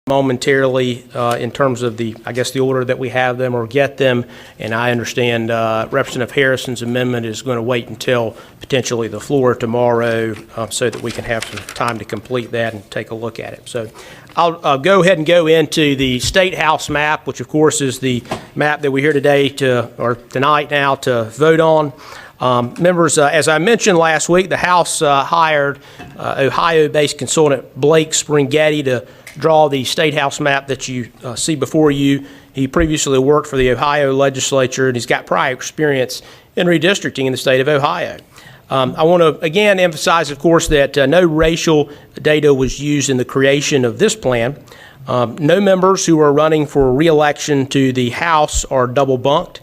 momentarily in terms of the order that we have them or get them, and I understand Representative Harrison's amendment is going to wait until potentially the floor tomorrow so that we can have some time to complete that and take a look at it. So I'll go ahead and go into the State House map, which of course is the map that we're here today tonight now to vote on. Members, as I mentioned last week, the House hired Ohio-based consultant Blake Springhetti to draw the State House map that you see before you. He previously worked for the Ohio legislature, and he's got prior experience in redistricting in the state of Ohio. I want to again emphasize, of course, that no racial data was used in the creation of this plan. No members who are running for re-election to the House are double bunked.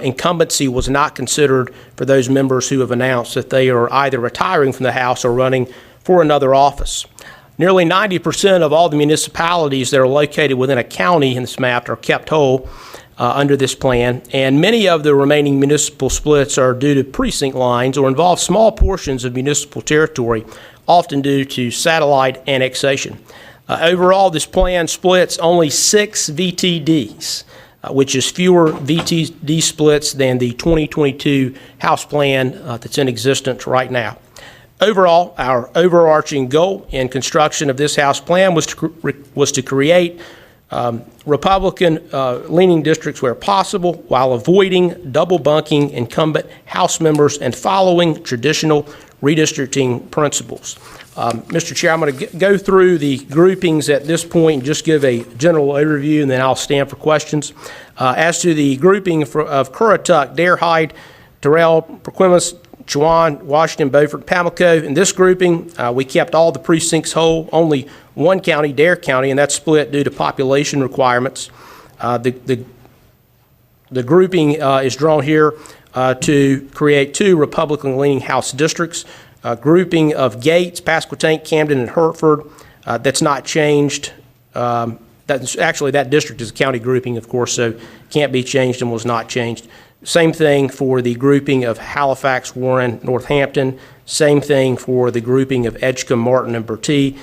Incumbency was not considered for those members who have announced that they are either retiring from the House or running for another office. Nearly 90% of all the municipalities that are located within a county in this map are kept whole under this plan, and many of the remaining municipal splits are due to precinct lines or involve small portions of municipal territory, often due to satellite annexation. Overall, this plan splits only 6 VTDs, which is fewer VTD splits than the 2022 House plan that's in existence right now. Overall, our overarching goal in construction of this House plan was to create Republican-leaning districts where possible while avoiding double bunking incumbent House members and following traditional redistricting principles. Mr. Chair, I'm going to go through the groupings at this point and just give a general overview, and then I'll stand for questions. As to the grouping of Currituck, Dare, Hyde, Terrell, Perquimans, Chowan, Washington, Beaufort, Pamlico. In this grouping, we kept all the precincts whole, only one county, Dare County, and that's split due to population requirements. The grouping is drawn here to create 2 Republican-leaning House districts. Grouping of Gates, Pasquotank, Camden, and Hertford. That's not changed. That district is a county grouping, of course, so can't be changed and was not changed. Same thing for the grouping of Halifax, Warren, Northampton. Same thing for the grouping of Edgecombe, Martin, and Bertie.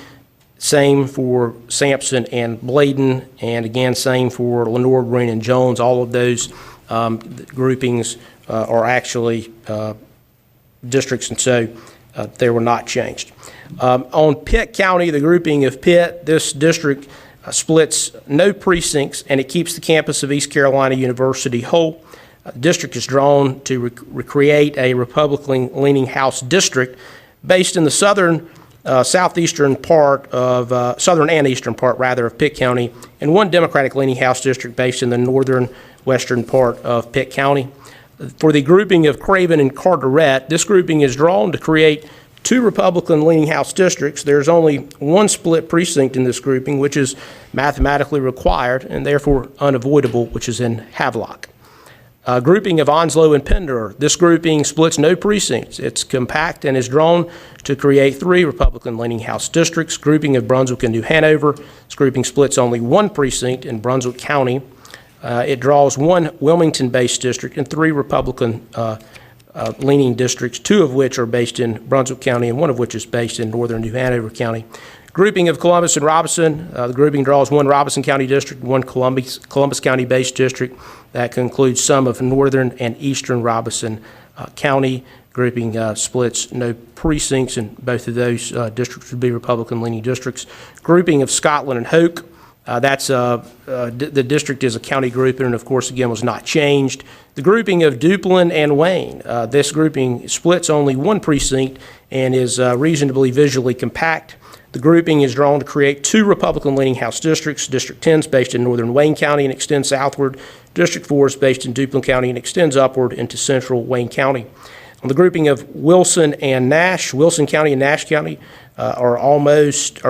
Same for Sampson and Bladen. And again, same for Lenoir, Green, and Jones. All of those groupings are actually districts, and so they were not changed. On Pitt County, the grouping of Pitt, this district splits no precincts, and it keeps the campus of East Carolina University whole. The district is drawn to recreate a Republican-leaning House district based in the southern and eastern part of Pitt County, and one Democratic-leaning House district based in the northern western part of Pitt County. For the grouping of Craven and Carteret, this grouping is drawn to create 2 Republican-leaning House districts. There's only one split precinct in this grouping, which is mathematically required and therefore unavoidable, which is in Havelock. Grouping of Onslow and Pender. This grouping splits no precincts. It's compact and is drawn to create 3 Republican-leaning House districts. Grouping of Brunswick and New Hanover. This grouping splits only 1 precinct in Brunswick County. It draws 1 Wilmington-based district and 3 Republican-leaning districts, 2 of which are based in Brunswick County and 1 of which is based in northern New Hanover County. Grouping of Columbus and Robeson. The grouping draws 1 Robeson County district, 1 Columbus County-based district. That concludes some of northern and eastern Robeson County. Grouping splits no precincts, and both of those districts would be Republican-leaning districts. Grouping of Scotland and Hoke. The district is a county grouping, and of course, again, was not changed. The grouping of Duplin and Wayne. This grouping splits only 1 precinct and is reasonably visually compact. The grouping is drawn to create 2 Republican-leaning House districts. District 10 is based in northern Wayne County and extends southward. District 4 is based in Duplin County and extends upward into central Wayne County. On the grouping of Wilson and Nash, Wilson County and Nash County are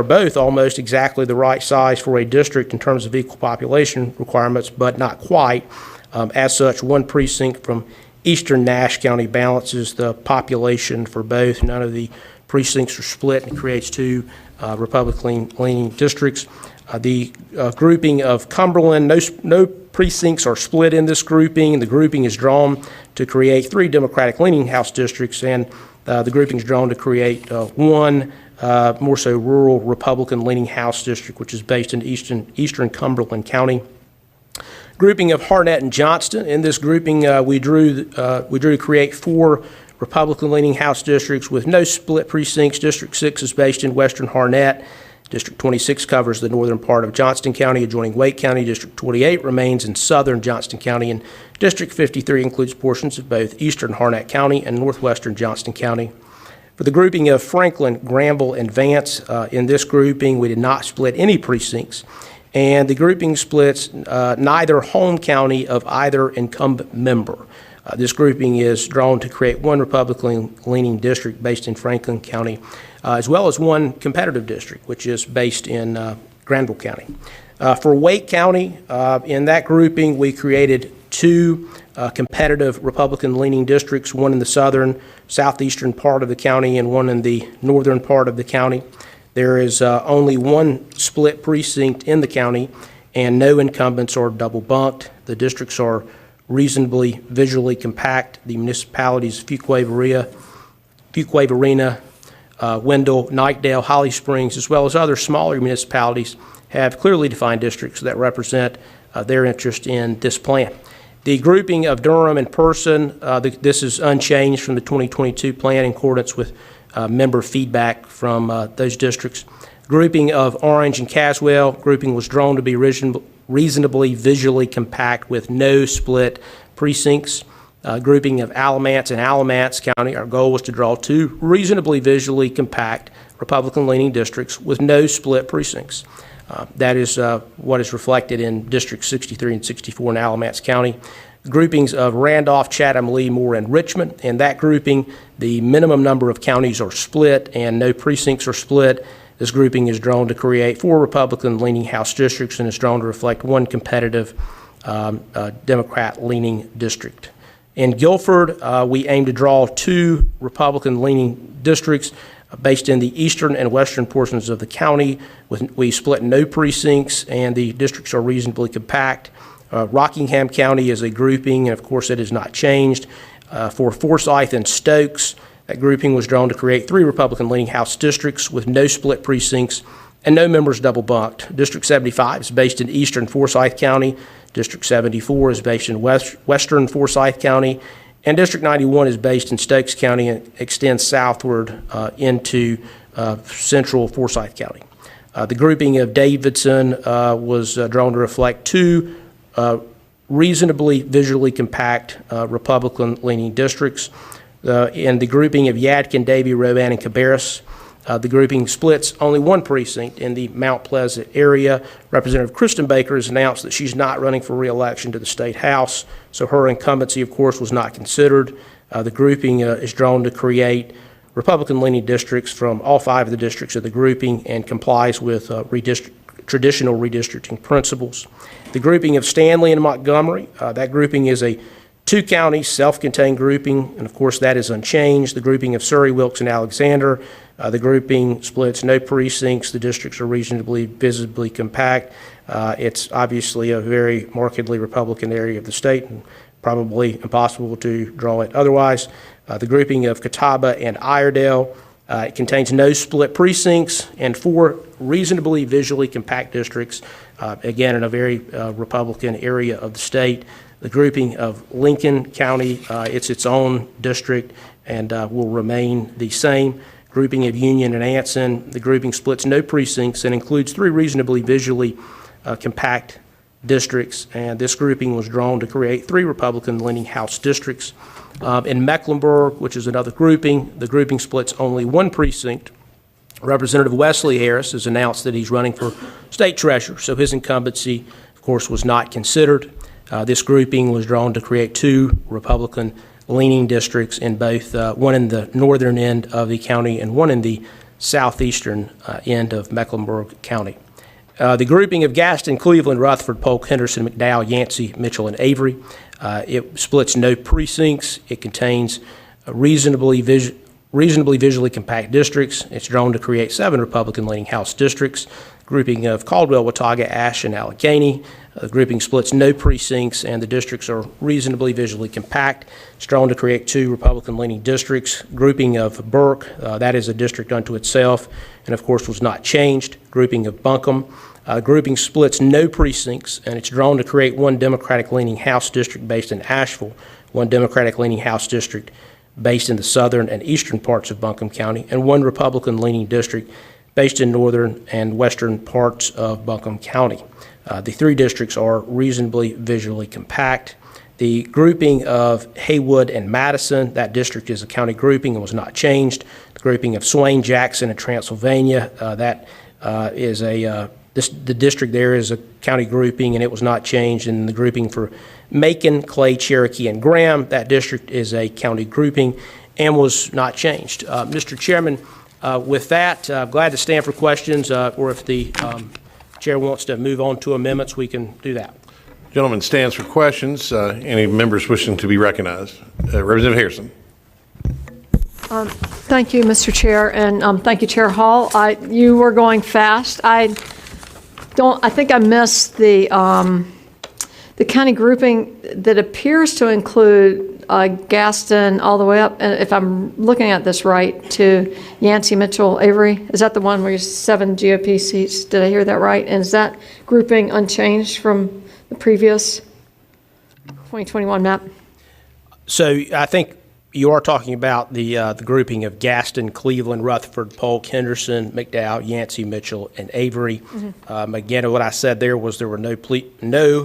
both almost exactly the right size for a district in terms of equal population requirements, but not quite. As such, 1 precinct from eastern Nash County balances the population for both. None of the precincts are split and creates 2 Republican-leaning districts. The grouping of Cumberland, no precincts are split in this grouping. The grouping is drawn to create 3 Democratic-leaning House districts, and the grouping is drawn to create 1 more so rural Republican-leaning House district, which is based in eastern Cumberland County. Grouping of Harnett and Johnston. In this grouping, we drew to create 4 Republican-leaning House districts with no split precincts. District 6 is based in western Harnett. District 26 covers the northern part of Johnston County, adjoining Wake County. District 28 remains in southern Johnston County, and District 53 includes portions of both eastern Harnett County and northwestern Johnston County. For the grouping of Franklin, Granville, and Vance, in this grouping, we did not split any precincts, and the grouping splits neither home county of either incumbent member. This grouping is drawn to create 1 Republican-leaning district based in Franklin County, as well as 1 competitive district, which is based in Granville County. For Wake County, in that grouping, we created 2 competitive Republican-leaning districts, 1 in the southeastern part of the county and 1 in the northern part of the county. There is only 1 split precinct in the county, and no incumbents are double bunked. The districts are reasonably visually compact. The municipalities of Fuquay-Varina, Wendell, Knightdale, Holly Springs, as well as other smaller municipalities, have clearly defined districts that represent their interest in this plan. The grouping of Durham and Person, this is unchanged from the 2022 plan in accordance with member feedback from those districts. Grouping of Orange and Caswell, grouping was drawn to be reasonably visually compact with no split precincts. Grouping of Alamance and Alamance County, our goal was to draw 2 reasonably visually compact Republican-leaning districts with no split precincts. That is what is reflected in District 63 and 64 in Alamance County. Groupings of Randolph, Chatham, Lee, Moore, and Richmond. In that grouping, the minimum number of counties are split and no precincts are split. This grouping is drawn to create 4 Republican-leaning House districts and is drawn to reflect 1 competitive Democrat-leaning district. In Guilford, we aim to draw 2 Republican-leaning districts based in the eastern and western portions of the county. We split no precincts, and the districts are reasonably compact. Rockingham County is a grouping, and of course it has not changed. For Forsyth and Stokes, that grouping was drawn to create 3 Republican-leaning House districts with no split precincts and no members double bunked. District 75 is based in eastern Forsyth County. District 74 is based in western Forsyth County. And District 91 is based in Stokes County and extends southward into central Forsyth County. The grouping of Davidson was drawn to reflect 2 reasonably visually compact Republican-leaning districts. In the grouping of Yadkin, Davie, Rowan, and Cabarrus, the grouping splits only 1 precinct in the Mount Pleasant area. Representative Kristen Baker has announced that she's not running for re-election to the State House, so her incumbency, of course, was not considered. The grouping is drawn to create Republican-leaning districts from all 5 of the districts of the grouping and complies with traditional redistricting principles. The grouping of Stanley and Montgomery, that grouping is a 2-county self-contained grouping, and of course that is unchanged. The grouping of Surrey, Wilkes, and Alexander, the grouping splits no precincts. The districts are reasonably visibly compact. It's obviously a very markedly Republican area of the state and probably impossible to draw it otherwise. The grouping of Catawba and Iredell, it contains no split precincts and 4 reasonably visually compact districts, again in a very Republican area of the state. The grouping of Lincoln County, it's its own district and will remain the same. Grouping of Union and Anson, the grouping splits no precincts and includes 3 reasonably visually compact districts, and this grouping was drawn to create 3 Republican-leaning House districts. In Mecklenburg, which is another grouping, the grouping splits only 1 precinct. Representative Wesley Harris has announced that he's running for state treasurer, so his incumbency, of course, was not considered. This grouping was drawn to create 2 Republican-leaning districts in both, 1 in the northern end of the county and 1 in the southeastern end of Mecklenburg County. The grouping of Gaston, Cleveland, Rutherford, Polk, Henderson, McDowell, Yancey, Mitchell, and Avery, it splits no precincts. It contains reasonably visually compact districts. It's drawn to create 7 Republican-leaning House districts. grouping of Caldwell, Watauga, Ashe, and Allegheny. The grouping splits no precincts, and the districts are reasonably visually compact. It's drawn to create 2 Republican-leaning districts. Grouping of Burke, that is a district unto itself, and of course was not changed. Grouping of Buncombe. Grouping splits no precincts, and it's drawn to create 1 Democratic-leaning House district based in Asheville, 1 Democratic-leaning House district based in the southern and eastern parts of Buncombe County, and 1 Republican-leaning district based in northern and western parts of Buncombe County. The 3 districts are reasonably visually compact. The grouping of Haywood and Madison, that district is a county grouping and was not changed. The grouping of Swain, Jackson, and Transylvania, the district there is a county grouping and it was not changed. And the grouping for Macon, Clay, Cherokee, and Graham, that district is a county grouping and was not changed. Mr. Chairman, with that, I'm glad to stand for questions, or if the Chair wants to move on to amendments, we can do that. Gentleman stands for questions. Any members wishing to be recognized? Representative Harrison. Thank you, Mr. Chair, and thank you, Chair Hall. You were going fast. I think I missed the county grouping that appears to include Gaston all the way up, and if I'm looking at this right, to Yancey, Mitchell, Avery. Is that the one where you 7 GOP seats? Did I hear that right? And is that grouping unchanged from the previous 2021 map? So I think you are talking about the grouping of Gaston, Cleveland, Rutherford, Polk, Henderson, McDowell, Yancey, Mitchell, and Avery. Mm-hmm. Again, what I said there was there were no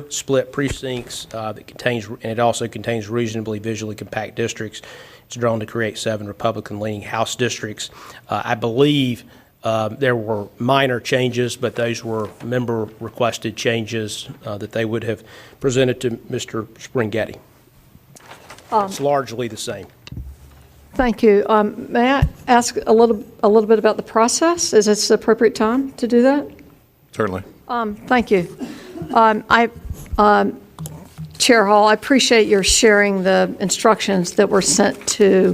split precincts that contains, and it also contains reasonably visually compact districts. It's drawn to create 7 Republican-leaning House districts. I believe there were minor changes, but those were member-requested changes that they would have presented to Mr. Springhetti. It's largely the same. Thank you. May I ask a little bit about the process? Is this the appropriate time to do that? Certainly. Thank you. Chair Hall, I appreciate your sharing the instructions that were sent to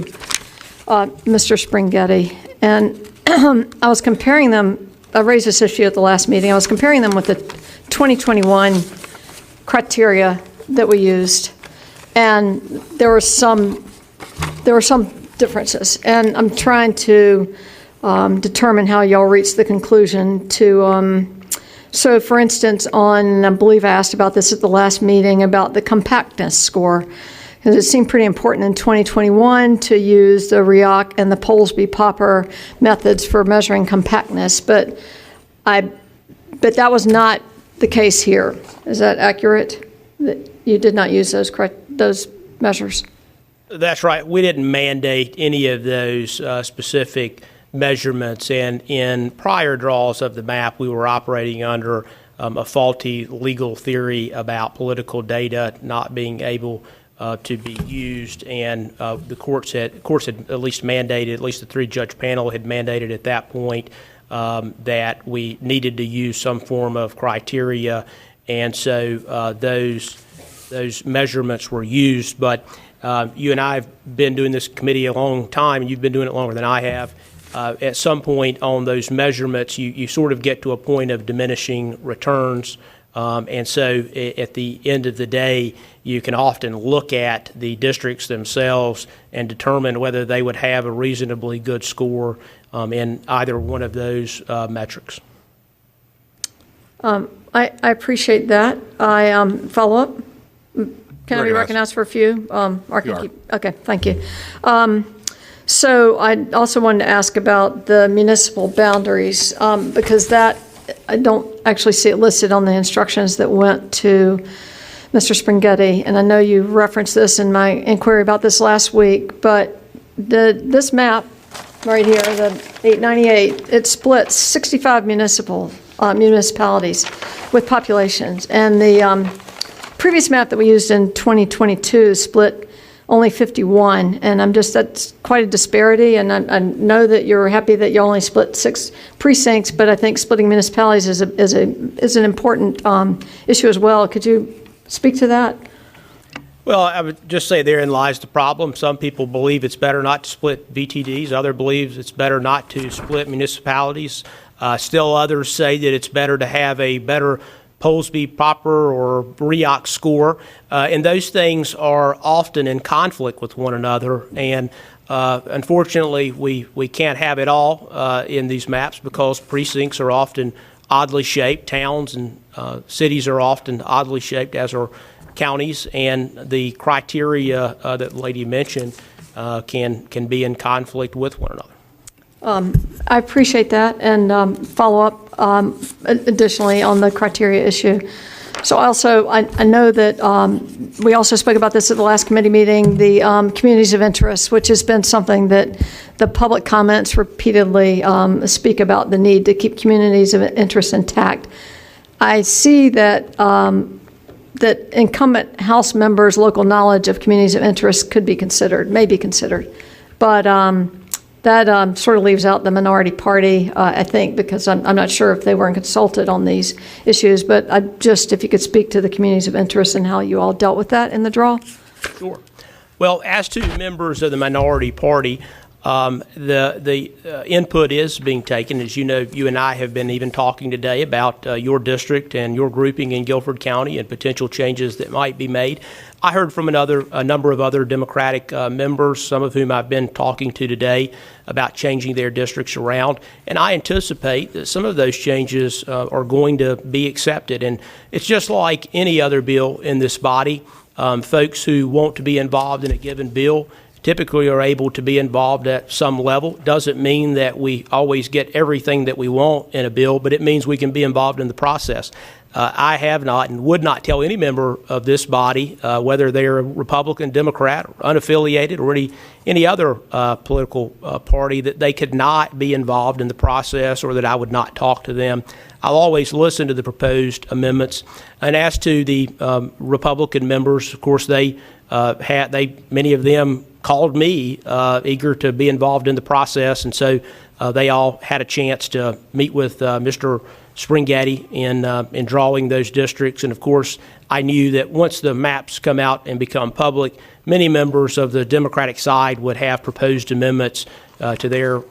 Mr. Springhetti. And I was comparing them, I raised this issue at the last meeting, I was comparing them with the 2021 criteria that we used. And there were some differences, and I'm trying to determine how y'all reached the conclusion to. So, for instance, I believe I asked about this at the last meeting about the compactness score, because it seemed pretty important in 2021 to use the REOC and the Polsby-Popper methods for measuring compactness, but that was not the case here. Is that accurate? That you did not use those measures? That's right. We didn't mandate any of those specific measurements, and in prior draws of the map, we were operating under a faulty legal theory about political data not being able to be used, and the courts had at least mandated, at least the 3-judge panel had mandated at that point that we needed to use some form of criteria, and so those measurements were used. But you and I have been doing this committee a long time, and you've been doing it longer than I have. At some point on those measurements, you sort of get to a point of diminishing returns. And so at the end of the day, you can often look at the districts themselves and determine whether they would have a reasonably good score in either one of those metrics. I appreciate that. I follow up. Can I be recognized for a few? Okay, thank you. So I also wanted to ask about the municipal boundaries, because that, I don't actually see it listed on the instructions that went to Mr. Springhetti, and I know you referenced this in my inquiry about this last week, but this map right here, the 898, it splits 65 municipalities with populations, and the previous map that we used in 2022 split only 51, and that's quite a disparity, and I know that you're happy that you only split 6 precincts, but I think splitting municipalities is an important issue as well. Could you speak to that? Well, I would just say therein lies the problem. Some people believe it's better not to split VTDs. Others believe it's better not to split municipalities. Still others say that it's better to have a better Polsby proper or REOC score, and those things are often in conflict with one another. And unfortunately, we can't have it all in these maps because precincts are often oddly shaped. Towns and cities are often oddly shaped, as are counties, and the criteria that the lady mentioned can be in conflict with one another. I appreciate that, and follow up additionally on the criteria issue. So also, I know that we also spoke about this at the last committee meeting, the communities of interest, which has been something that the public comments repeatedly speak about the need to keep communities of interest intact. I see that that incumbent House members' local knowledge of communities of interest could be considered, may be considered, but that sort of leaves out the minority party, I think, because I'm not sure if they weren't consulted on these issues. But if you could speak to the communities of interest and how you all dealt with that in the draw. Sure. Well, as to members of the minority party, the input is being taken. As you know, you and I have been even talking today about your district and your grouping in Guilford County and potential changes that might be made. I heard from a number of other Democratic members, some of whom I've been talking to today, about changing their districts around, and I anticipate that some of those changes are going to be accepted. And it's just like any other bill in this body. Folks who want to be involved in a given bill typically are able to be involved at some level. Doesn't mean that we always get everything that we want in a bill, but it means we can be involved in the process. I have not and would not tell any member of this body, whether they're a Republican, Democrat, or unaffiliated, or any other political party, that they could not be involved in the process or that I would not talk to them. I'll always listen to the proposed amendments. And as to the Republican members, of course, many of them called me eager to be involved in the process, and so they all had a chance to meet with Mr. Springatti in drawing those districts. And of course, I knew that once the maps come out and become public, many members of the Democratic side would have proposed amendments to their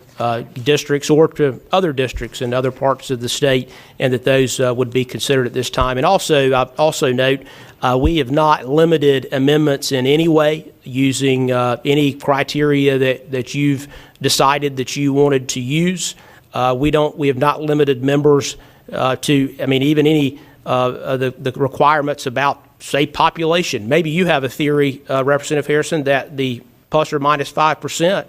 districts or to other districts in other parts of the state, and that those would be considered at this time. And also, I also note, we have not limited amendments in any way using any criteria that you've decided that you wanted to use. We have not limited members to, even any the requirements about, say, population. Maybe you have a theory, Representative Harrison, that the plus or minus 5%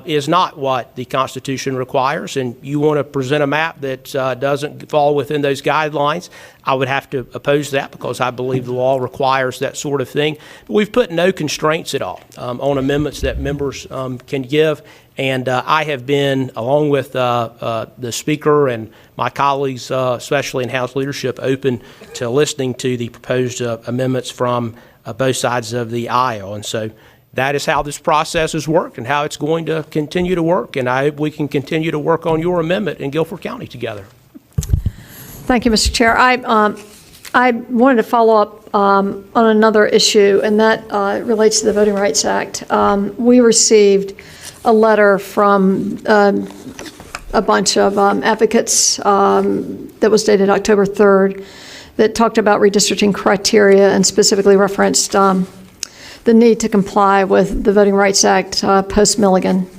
is not what the Constitution requires, and you want to present a map that doesn't fall within those guidelines. I would have to oppose that because I believe the law requires that sort of thing. But we've put no constraints at all on amendments that members can give. And I have been, along with the Speaker and my colleagues, especially in House leadership, open to listening to the proposed amendments from both sides of the aisle. And so that is how this process has worked and how it's going to continue to work. And I hope we can continue to work on your amendment in Guilford County together. Thank you, Mr. Chair. I wanted to follow up on another issue, and that relates to the Voting Rights Act. We received a letter from a bunch of advocates that was dated October 3rd that talked about redistricting criteria and specifically referenced the need to comply with the Voting Rights Act post-Milligan.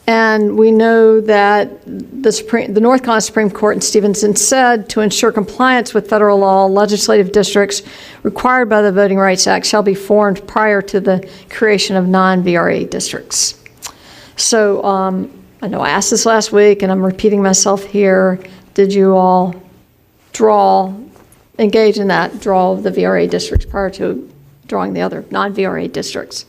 And we know that the North Carolina Supreme Court in Stevenson said to ensure compliance with federal law, legislative districts required by the Voting Rights Act shall be formed prior to the creation of non-VRA districts. So I know I asked this last week, and I'm repeating myself here. Did you all engage in that draw of the VRA districts prior to drawing the other non-VRA districts?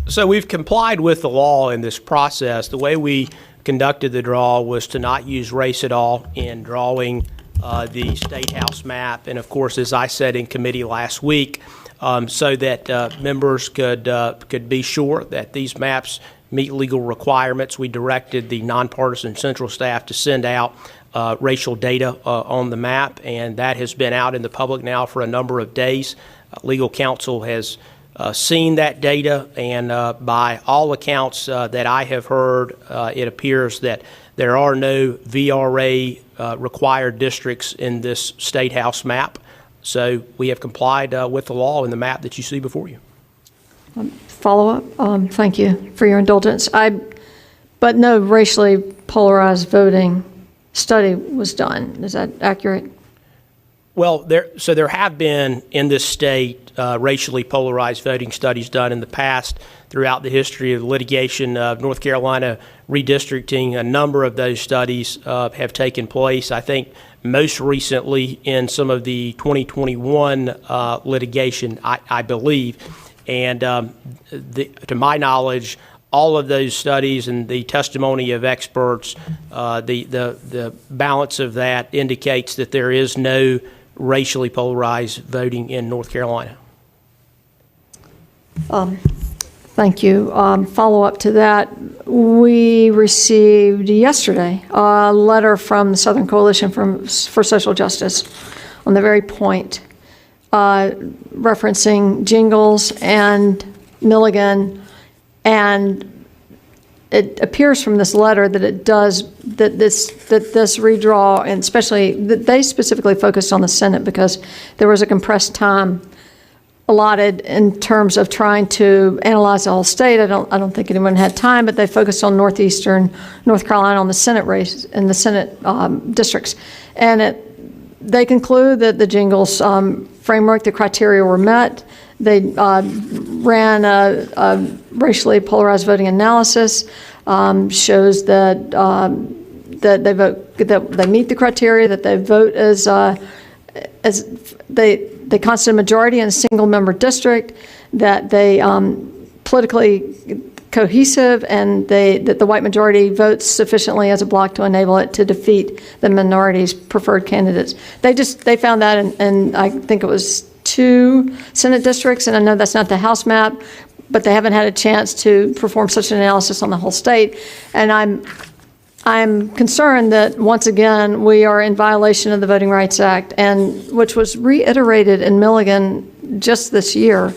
So we've complied with the law in this process. The way we conducted the draw was to not use race at all in drawing the State House map. And of course, as I said in committee last week, so that members could be sure that these maps meet legal requirements, we directed the nonpartisan central staff to send out racial data on the map, and that has been out in the public now for a number of days. Legal counsel has seen that data, and by all accounts that I have heard, it appears that There are no VRA required districts in this State House map, so we have complied with the law in the map that you see before you. Follow-up? Thank you for your indulgence. But no racially polarized voting study was done. Is that accurate? Well, there have been in this state racially polarized voting studies done in the past throughout the history of litigation of North Carolina redistricting. A number of those studies have taken place. I think most recently in some of the 2021 litigation, I believe. And to my knowledge, all of those studies and the testimony of experts, the balance of that indicates that there is no racially polarized voting in North Carolina. Thank you. Follow-up to that, we received yesterday a letter from the Southern Coalition for Social Justice on the very point, referencing Jingles and Milligan, and it appears from this letter that this redraw, and especially that they specifically focused on the Senate because there was a compressed time allotted in terms of trying to analyze the whole state. I don't think anyone had time, but they focused on northeastern North Carolina on the Senate race and the Senate districts, and they conclude that the Jingles framework, the criteria were met. They ran a racially polarized voting analysis, shows that they vote, that they meet the criteria, that they vote as they constitute a majority in a single-member district, that they politically cohesive, and that the white majority votes sufficiently as a bloc to enable it to defeat the minority's preferred candidates. They found that in I think it was 2 Senate districts, and I know that's not the House map, but they haven't had a chance to perform such an analysis on the whole state. And I'm concerned that once again we are in violation of the Voting Rights Act, and which was reiterated in Milligan just this year.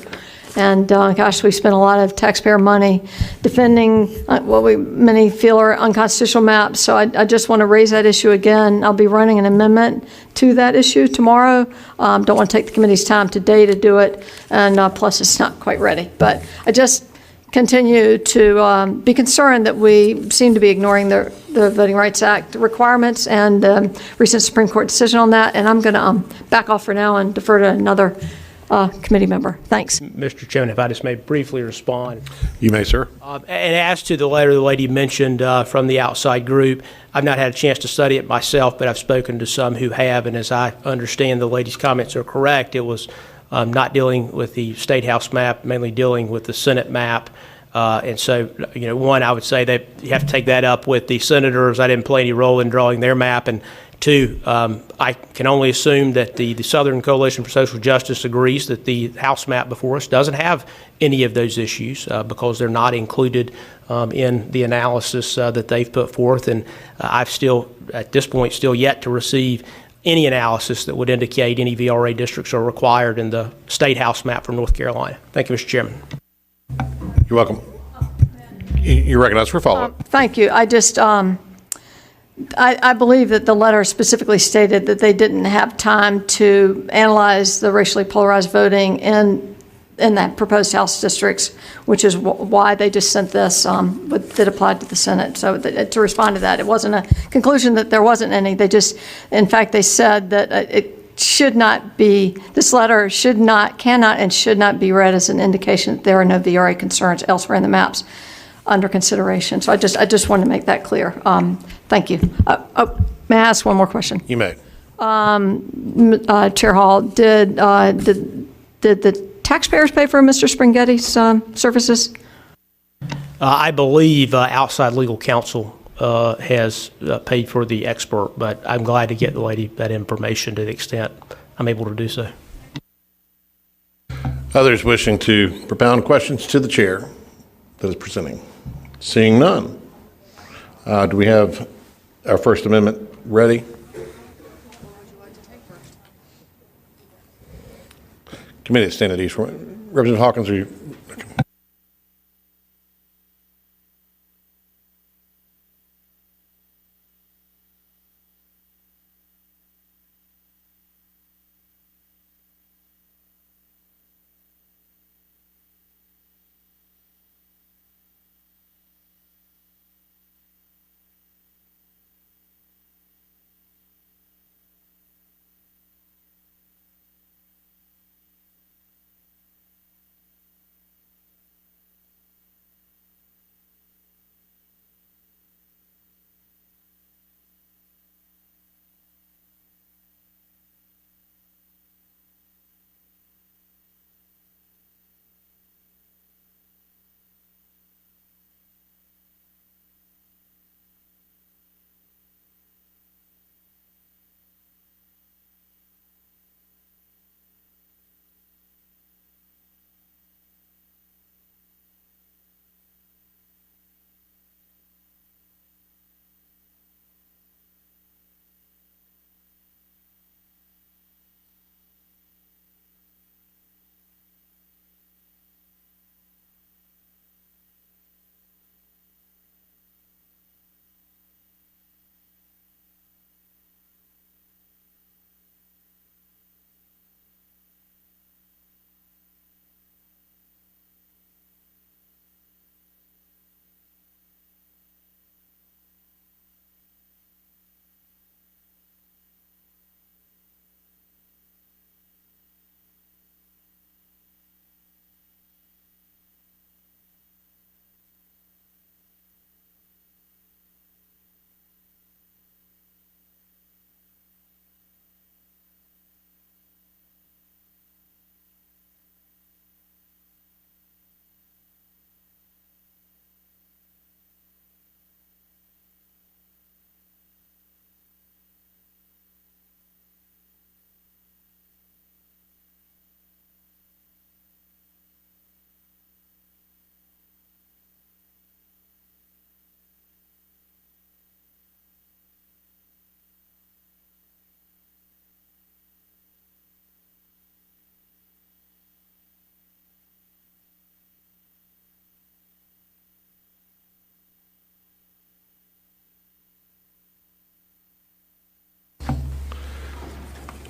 And gosh, we spent a lot of taxpayer money defending what many feel are unconstitutional maps. So I just want to raise that issue again. I'll be running an amendment to that issue tomorrow. Don't want to take the committee's time today to do it, and plus it's not quite ready. But I just continue to be concerned that we seem to be ignoring the Voting Rights Act requirements and recent Supreme Court decision on that. And I'm going to back off for now and defer to another committee member. Thanks. Mr. Chairman, if I just may briefly respond. You may, sir. And as to the letter the lady mentioned from the outside group, I've not had a chance to study it myself, but I've spoken to some who have, and as I understand the lady's comments are correct, it was not dealing with the State House map, mainly dealing with the Senate map. And so, one, I would say that you have to take that up with the senators. I didn't play any role in drawing their map. And 2, I can only assume that the Southern Coalition for Social Justice agrees that the House map before us doesn't have any of those issues because they're not included in the analysis that they've put forth. And I've still, at this point, still yet to receive any analysis that would indicate any VRA districts are required in the State House map for North Carolina. Thank you, Mr. Chairman. You're welcome. You're recognized for follow-up. Thank you. I just, I believe that the letter specifically stated that they didn't have time to analyze the racially polarized voting in that proposed House districts, which is why they just sent this that applied to the Senate. So to respond to that, it wasn't a conclusion that there wasn't any. They just, in fact, they said that it should not be, this letter cannot and should not be read as an indication that there are no VRA concerns elsewhere in the maps under consideration. So I just wanted to make that clear. Thank you. May I ask one more question? You may. Chair Hall, did the taxpayers pay for Mr. Springhetti's services? I believe outside legal counsel has paid for the expert, but I'm glad to get the lady that information to the extent I'm able to do so. Others wishing to propound questions to the chair that is presenting? Seeing none. Do we have our First Amendment ready? Committee stand at ease. Representative Hawkins, are you?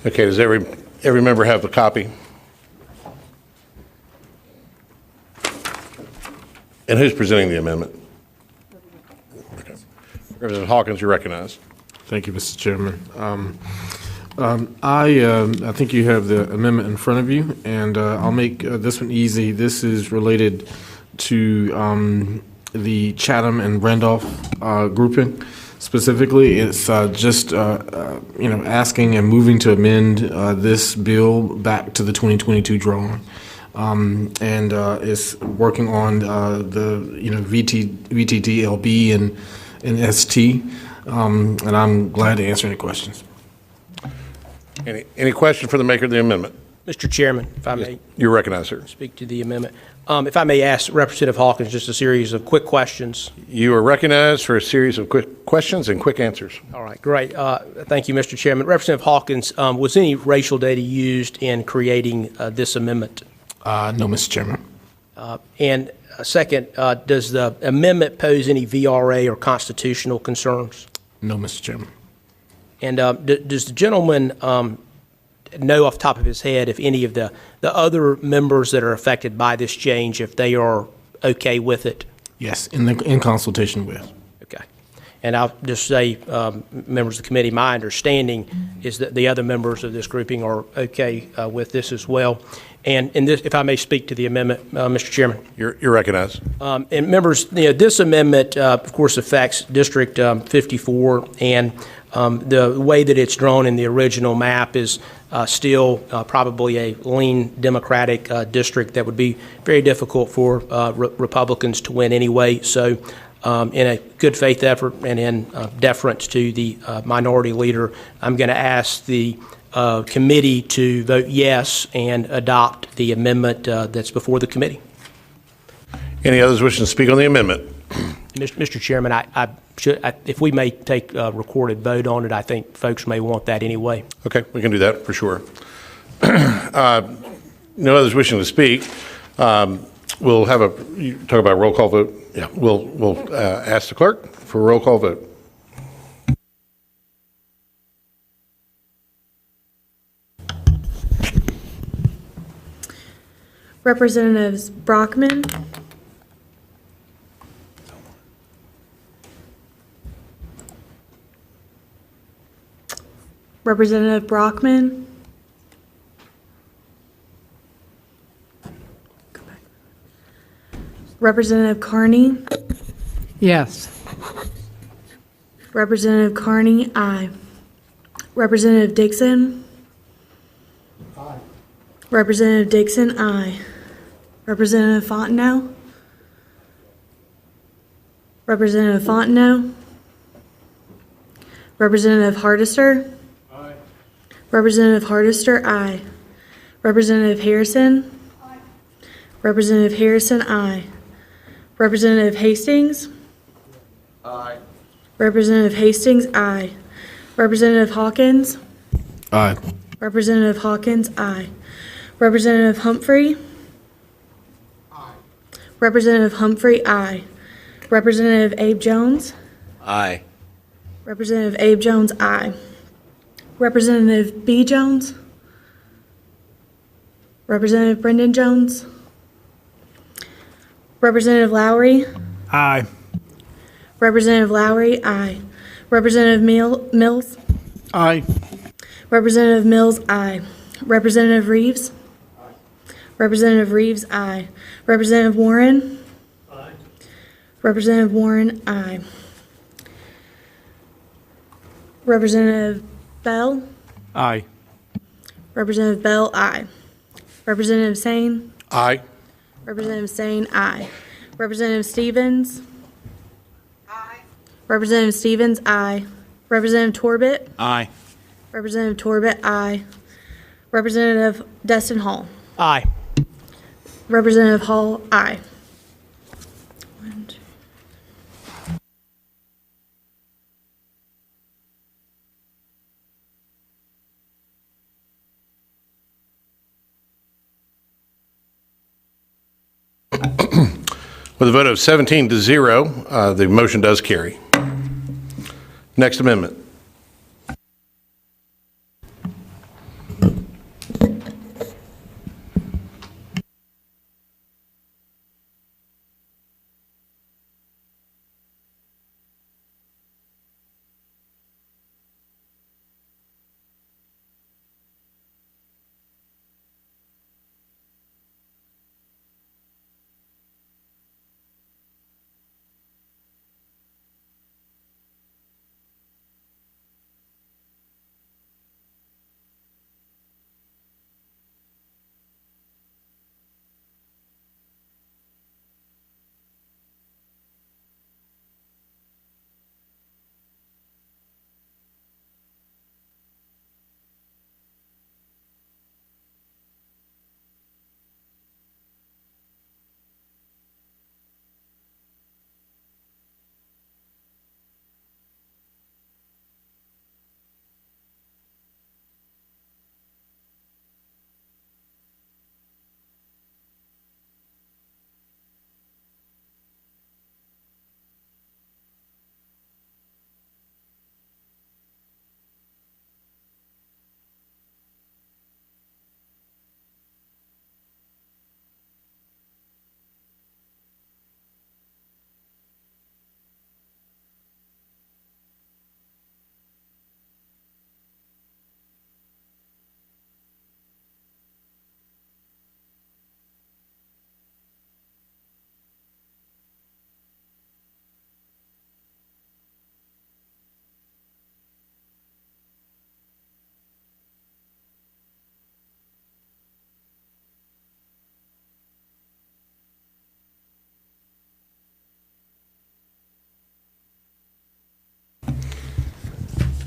Okay, does every member have a copy? And who's presenting the amendment? Okay. Representative Hawkins, you're recognized. Thank you, Mr. Chairman. I think you have the amendment in front of you, and I'll make this one easy. This is related to the Chatham and Randolph grouping. Specifically, it's just asking and moving to amend this bill back to the 2022 drawing, and it's working on the VTTLB and ST, and I'm glad to answer any questions. Any question for the maker of the amendment? Mr. Chairman, if I may You're recognized, sir. speak to the amendment. If I may ask Representative Hawkins just a series of quick questions. You are recognized for a series of quick questions and quick answers. All right, great. Thank you, Mr. Chairman. Representative Hawkins, was any racial data used in creating this amendment? No, Mr. Chairman. And second, does the amendment pose any VRA or constitutional concerns? No, Mr. Chairman. And does the gentleman know off the top of his head if any of the other members that are affected by this change, if they are okay with it? Yes, in consultation with. Okay. And I'll just say, members of the committee, my understanding is that the other members of this grouping are okay with this as well. And in this, if I may speak to the amendment, Mr. Chairman. You're recognized. And members, this amendment, of course, affects District 54, and the way that it's drawn in the original map is still probably a lean Democratic district that would be very difficult for Republicans to win anyway. So in a good faith effort and in deference to the minority leader, I'm going to ask the committee to vote yes and adopt the amendment that's before the committee. Any others wishing to speak on the amendment? Mr. Chairman, if we may take a recorded vote on it, I think folks may want that anyway. Okay, we can do that for sure. No others wishing to speak. We'll have you talk about a roll call vote. Yeah, we'll ask the clerk for a roll call vote. Representatives Brockman, Representative Brockman, Representative Carney, Yes. Representative Carney, aye. Representative Dixon, Aye. Representative Dixon, aye. Representative Fontenot, Representative Fontenot, Representative Hardister, Aye. Representative Hardister, aye. Representative Harrison, Aye. Representative Harrison, aye. Representative Hastings, Aye. Representative Hastings, aye. Representative Hawkins, Aye. Representative Hawkins, aye. Representative Humphrey, Aye. Representative Humphrey, aye. Representative Abe Jones, Aye. Representative Abe Jones, aye. Representative B. Jones, Representative Brendan Jones, Representative Lowry, Aye. Representative Lowry, aye. Representative Mills, Aye. Representative Mills, aye. Representative Reeves, Representative Reeves, aye. Representative Warren, Aye. Representative Warren, aye. Representative Bell, Aye. Representative Bell, aye. Representative Sane, Aye. Representative Sane, aye. Representative Stevens, aye. Representative Stevens, aye. Representative Torbett, Aye. Representative Torbett, aye. Representative Destin Hall, Aye. Representative Hall, aye. 1, 2. With a vote of 17-0, the motion does carry. Next amendment.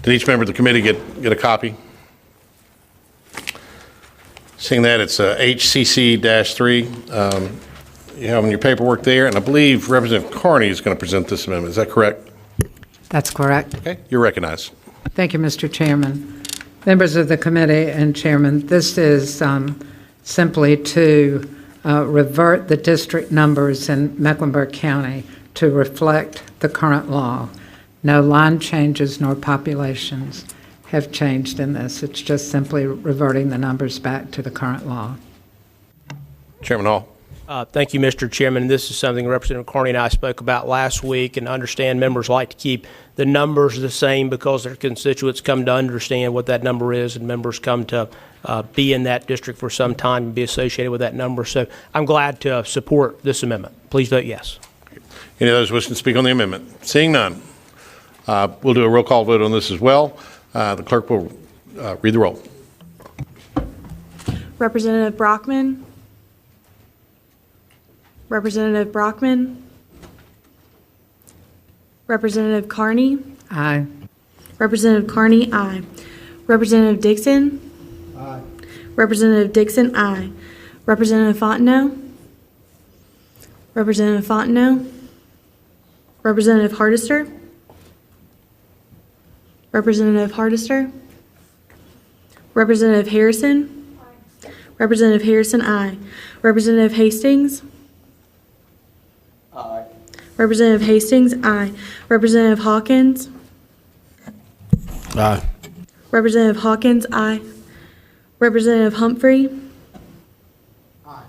Did each member of the committee get a copy? Seeing that, it's HCC-3. You have in your paperwork there, and I believe Representative Carney is going to present this amendment. Is that correct? That's correct. Okay, you're recognized. Thank you, Mr. Chairman. Members of the committee and Chairman, this is simply to revert the district numbers in Mecklenburg County to reflect the current law. No line changes nor populations have changed in this. It's just simply reverting the numbers back to the current law. Chairman Hall. Thank you, Mr. Chairman. This is something Representative Carney and I spoke about last week, and understand members like to keep the numbers the same because their constituents come to understand what that number is, and members come to be in that district for some time and be associated with that number. So I'm glad to support this amendment. Please vote yes. Any others wishing to speak on the amendment? Seeing none, we'll do a roll call vote on this as well. The clerk will read the roll. Representative Brockman. Representative Brockman. Representative Carney. Aye. Representative Carney, aye. Representative Dixon. Aye. Representative Dixon, aye. Representative Fontenot. Representative Fontenot. Representative Hardister. Representative Hardister. Representative Harrison. Representative Harrison, aye. Representative Hastings. Aye. Representative Hastings, aye. Representative Hawkins. Aye. Representative Hawkins, aye. Representative Humphrey. Aye.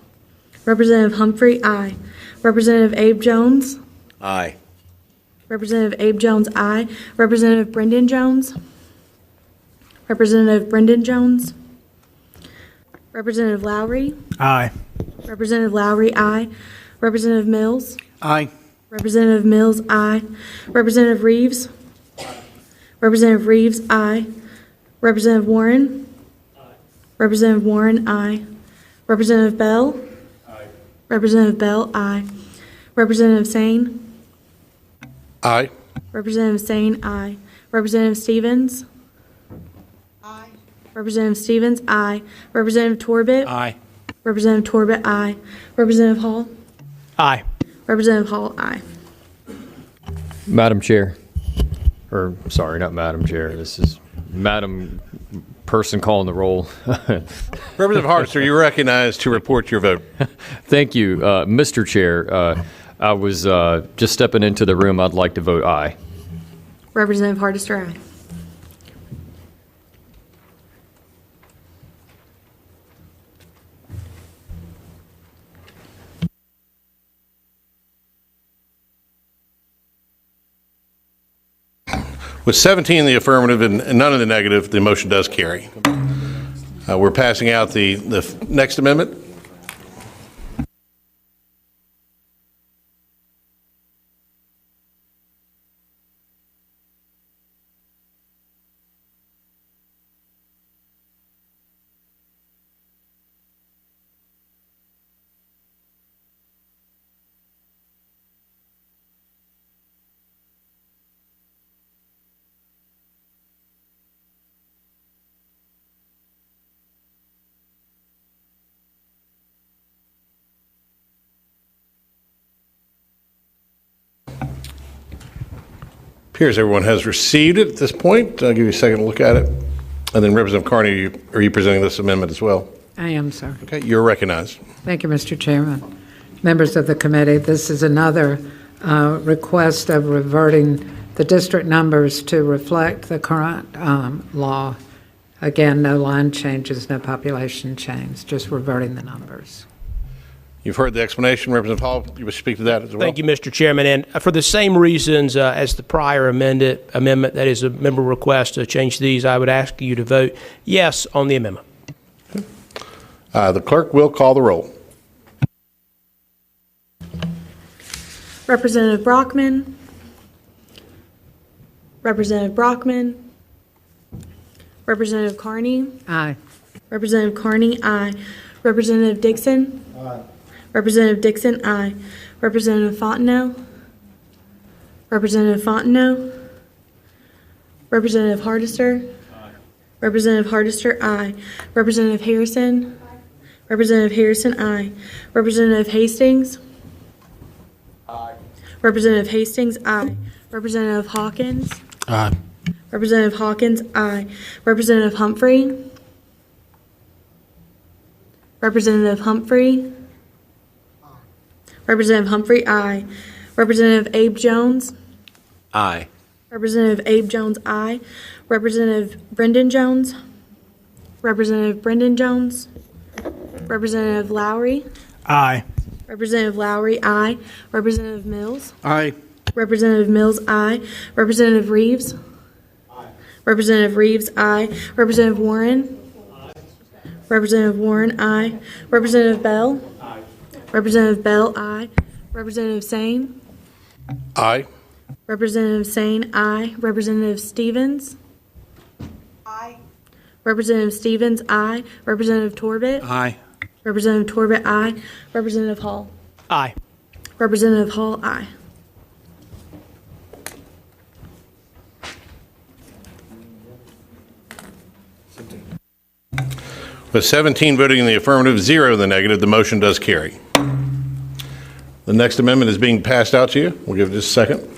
Representative Humphrey, aye. Representative Abe Jones. Aye. Representative Abe Jones, aye. Representative Brendan Jones. Representative Brendan Jones. Representative Lowry. Aye. Representative Lowry, aye. Representative Mills. Aye. Representative Mills, aye. Representative Reeves. Representative Reeves, aye. Representative Warren. Representative Warren, aye. Representative Bell. Representative Bell, aye. Representative Sane. Aye. Representative Sane, aye. Representative Stevens. Aye. Representative Stevens, aye. Representative Torbett. Aye. Representative Torbett, aye. Representative Hall. Aye. Representative Hall, aye. Madam Chair, or sorry, not Madam Chair, this is Madam Person calling the roll. Representative Hardister, you're recognized to report your vote. Thank you, Mr. Chair. I was just stepping into the room. I'd like to vote aye. Representative Hardister, aye. With 17 in the affirmative and none in the negative, the motion does carry. We're passing out the next amendment. Appears everyone has received it at this point. I'll give you a second to look at it. And then Representative Carney, are you presenting this amendment as well? I am, sir. Okay, you're recognized. Thank you, Mr. Chairman. Members of the committee, this is another request of reverting the district numbers to reflect the current law. Again, no line changes, no population change, just reverting the numbers. You've heard the explanation. Representative Hall, you wish to speak to that as well? Thank you, Mr. Chairman. And for the same reasons as the prior amendment, that is a member request to change these, I would ask you to vote yes on the amendment. The clerk will call the roll. Representative Brockman. Representative Brockman. Representative Carney. Aye. Representative Carney, aye. Representative Dixon. Aye. Representative Dixon, aye. Representative Fontenot. Representative Fontenot. Representative Hardister. Representative Hardister, aye. Representative Harrison. Representative Harrison, aye. Representative Hastings. Representative Hastings, aye. Representative Hawkins. Aye. Representative Hawkins, aye. Representative Humphrey. Representative Humphrey. Representative Humphrey, aye. Representative Abe Jones. Aye. Representative Abe Jones, aye. Representative Brendan Jones. Representative Brendan Jones. Representative Lowry. Aye. Representative Lowry, aye. Representative Mills. Aye. Representative Mills, aye. Representative Reeves. Representative Reeves, aye. Representative Warren. Representative Warren, aye. Representative Bell. Representative Bell, aye. Representative Sane. Aye. Representative Sane, aye. Representative Stevens. Representative Stevens, aye. Representative Torbett. Aye. Representative Torbett, aye. Representative Hall. Aye. Representative Hall, aye. With 17 voting in the affirmative, 0 in the negative, the motion does carry. The next amendment is being passed out to you. We'll give it just a second.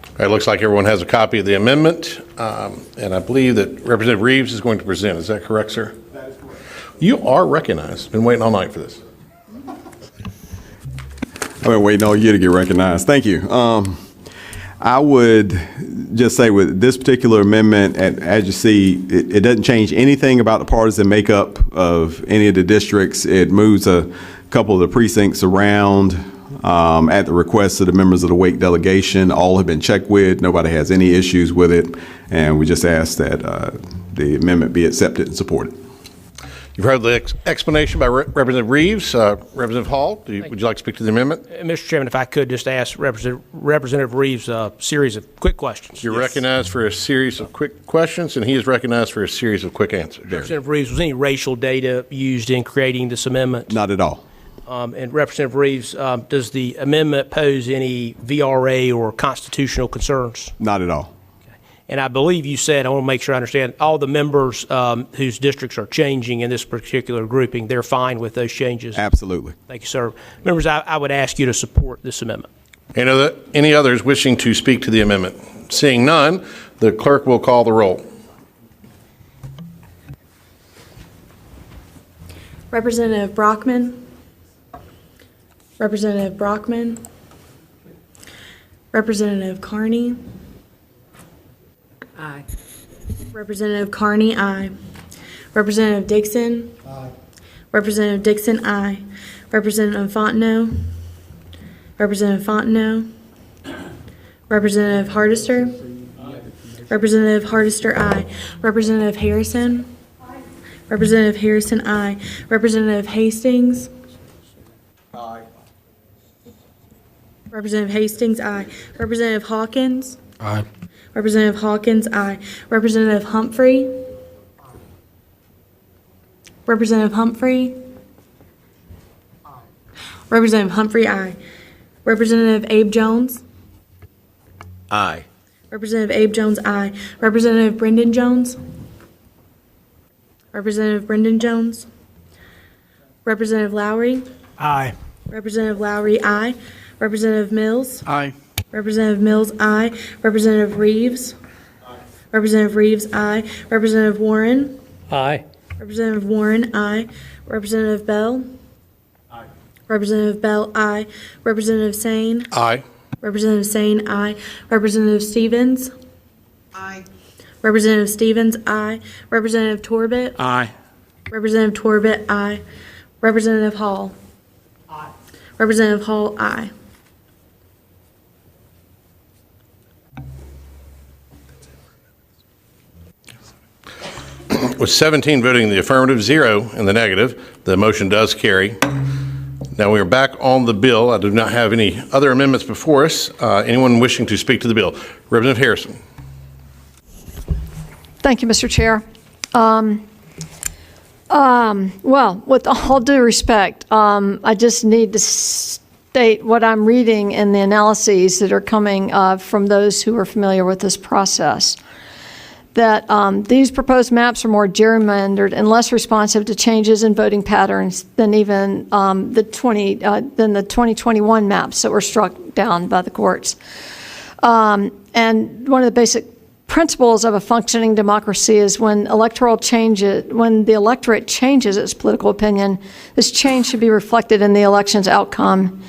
All right, looks like everyone has a copy of the amendment, and I believe that Representative Reeves is going to present. Is that correct, sir? That is correct. You are recognized. Been waiting all night for this. I've been waiting all year to get recognized. Thank you. I would just say with this particular amendment, as you see, it doesn't change anything about the partisan makeup of any of the districts. It moves a couple of the precincts around at the request of the members of the Wake delegation. All have been checked with. Nobody has any issues with it. And we just ask that the amendment be accepted and supported. You've heard the explanation by Representative Reeves. Representative Hall, would you like to speak to the amendment? Mr. Chairman, if I could just ask Representative Reeves a series of quick questions. You're recognized for a series of quick questions, and he is recognized for a series of quick answers. Representative Reeves, was any racial data used in creating this amendment? Not at all. And Representative Reeves, does the amendment pose any VRA or constitutional concerns? Not at all. And I believe you said, I want to make sure I understand, all the members whose districts are changing in this particular grouping, they're fine with those changes? Absolutely. Thank you, sir. Members, I would ask you to support this amendment. Any others wishing to speak to the amendment? Seeing none, the clerk will call the roll. Representative Brockman. Representative Brockman. Representative Carney. Aye. Representative Carney, aye. Representative Dixon. Aye. Representative Dixon, aye. Representative Fontenot. Representative Fontenot. Representative Hardister. Representative Hardister, aye. Representative Harrison. Representative Harrison, aye. Representative Hastings. Representative Hastings, aye. Representative Hawkins. Aye. Representative Hawkins, aye. Representative Humphrey. Representative Humphrey. Representative Humphrey, aye. Representative Abe Jones. Aye. Representative Abe Jones, aye. Representative Brendan Jones. Representative Brendan Jones. Representative Lowry. Aye. Representative Lowry, aye. Representative Mills. Aye. Representative Mills, aye. Representative Reeves. Representative Reeves, aye. Representative Warren. Aye. Representative Warren, aye. Representative Bell. Aye. Representative Bell, aye. Representative Sane. Aye. Representative Sane, aye. Representative Stevens. Aye. Representative Stevens, aye. Representative Torbett. Aye. Representative Torbett, aye. Representative Hall. Aye. Representative Hall, aye. With 17 voting in the affirmative, 0 in the negative, the motion does carry. Now we are back on the bill. I do not have any other amendments before us. Anyone wishing to speak to the bill? Representative Harrison. Thank you, Mr. Chair. Well, with all due respect, I just need to state what I'm reading in the analyses that are coming from those who are familiar with this process. That these proposed maps are more gerrymandered and less responsive to changes in voting patterns than even the 2021 maps that were struck down by the courts. And one of the basic principles of a functioning democracy is when the electorate changes its political opinion, this change should be reflected in the election's outcome.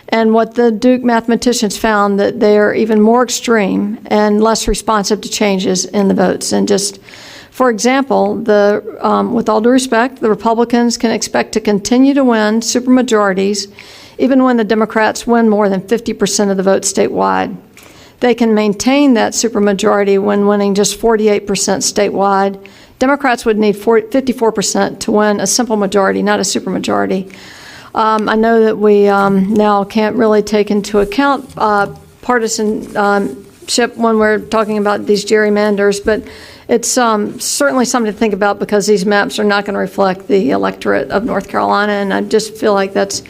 And what the Duke mathematicians found that they are even more extreme and less responsive to changes in the votes. And just, for example, with all due respect, the Republicans can expect to continue to win supermajorities even when the Democrats win more than 50% of the vote statewide. They can maintain that supermajority when winning just 48% statewide. Democrats would need 54% to win a simple majority, not a supermajority. I know that we now can't really take into account partisanship when we're talking about these gerrymanders, but it's certainly something to think about because these maps are not going to reflect the electorate of North Carolina, and I just feel like that's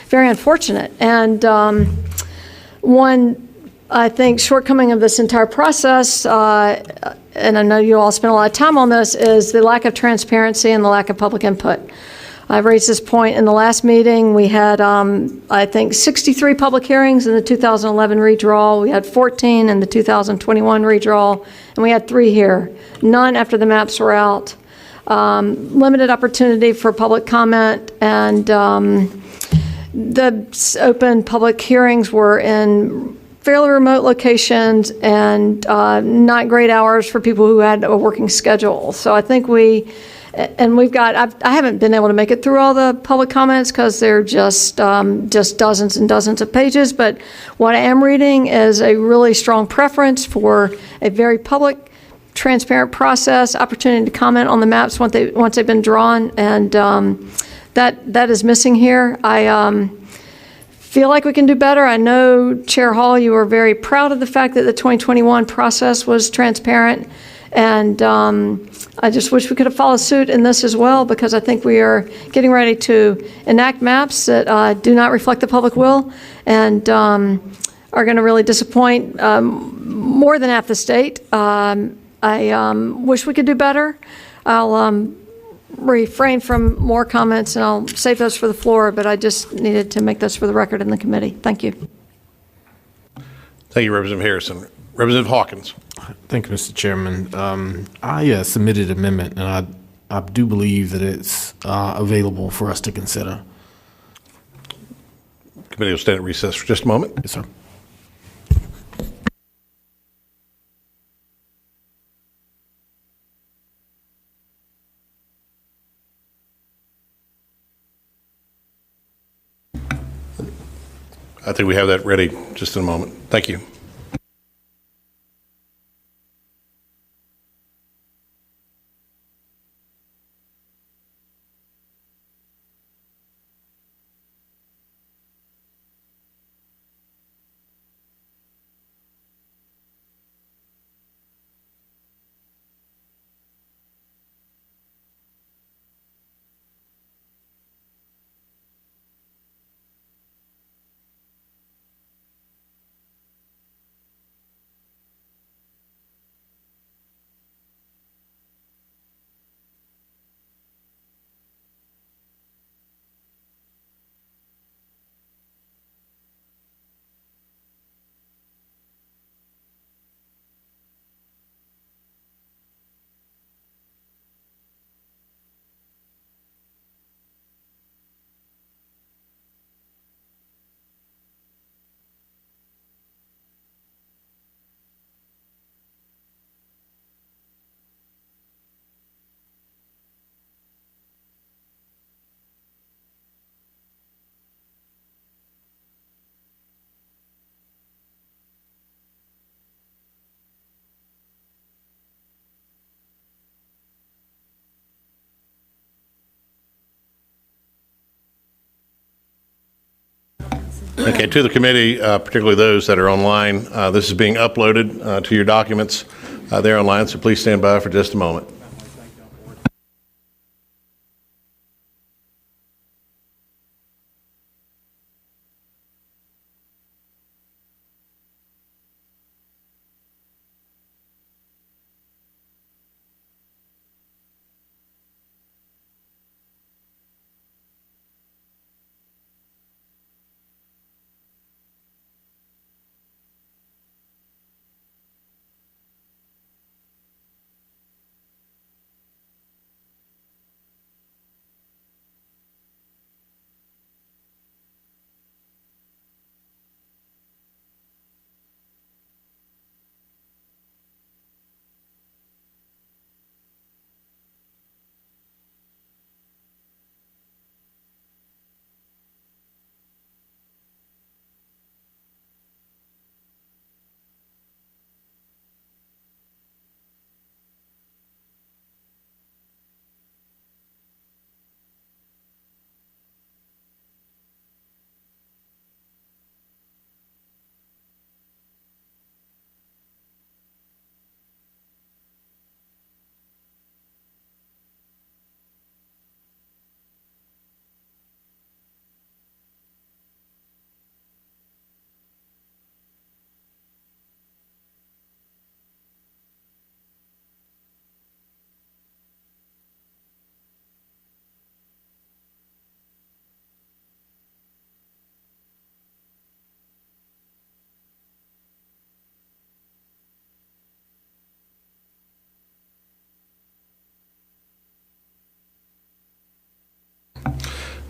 very unfortunate. And one, I think, shortcoming of this entire process, and I know you all spent a lot of time on this, is the lack of transparency and the lack of public input. I've raised this point in the last meeting. We had, I think, 63 public hearings in the 2011 redraw. We had 14 in the 2021 redraw, and we had 3 here. None after the maps were out. Limited opportunity for public comment, and the open public hearings were in fairly remote locations and not great hours for people who had a working schedule. So I think I haven't been able to make it through all the public comments because they're just dozens and dozens of pages, but what I am reading is a really strong preference for a very public, transparent process, opportunity to comment on the maps once they've been drawn, and that is missing here. I feel like we can do better. I know, Chair Hall, you were very proud of the fact that the 2021 process was transparent, and I just wish we could have followed suit in this as well, because I think we are getting ready to enact maps that do not reflect the public will and are going to really disappoint more than half the state. I wish we could do better. I'll refrain from more comments, and I'll save those for the floor, but I just needed to make those for the record in the committee. Thank you. Thank you, Representative Harrison. Representative Hawkins. Thank you, Mr. Chairman. I submitted an amendment, and I do believe that it's available for us to consider. Committee will stand at recess for just a moment. Yes, sir. I think we have that ready just in a moment. Thank you. Okay, to the committee, particularly those that are online, this is being uploaded to your documents there online, so please stand by for just a moment.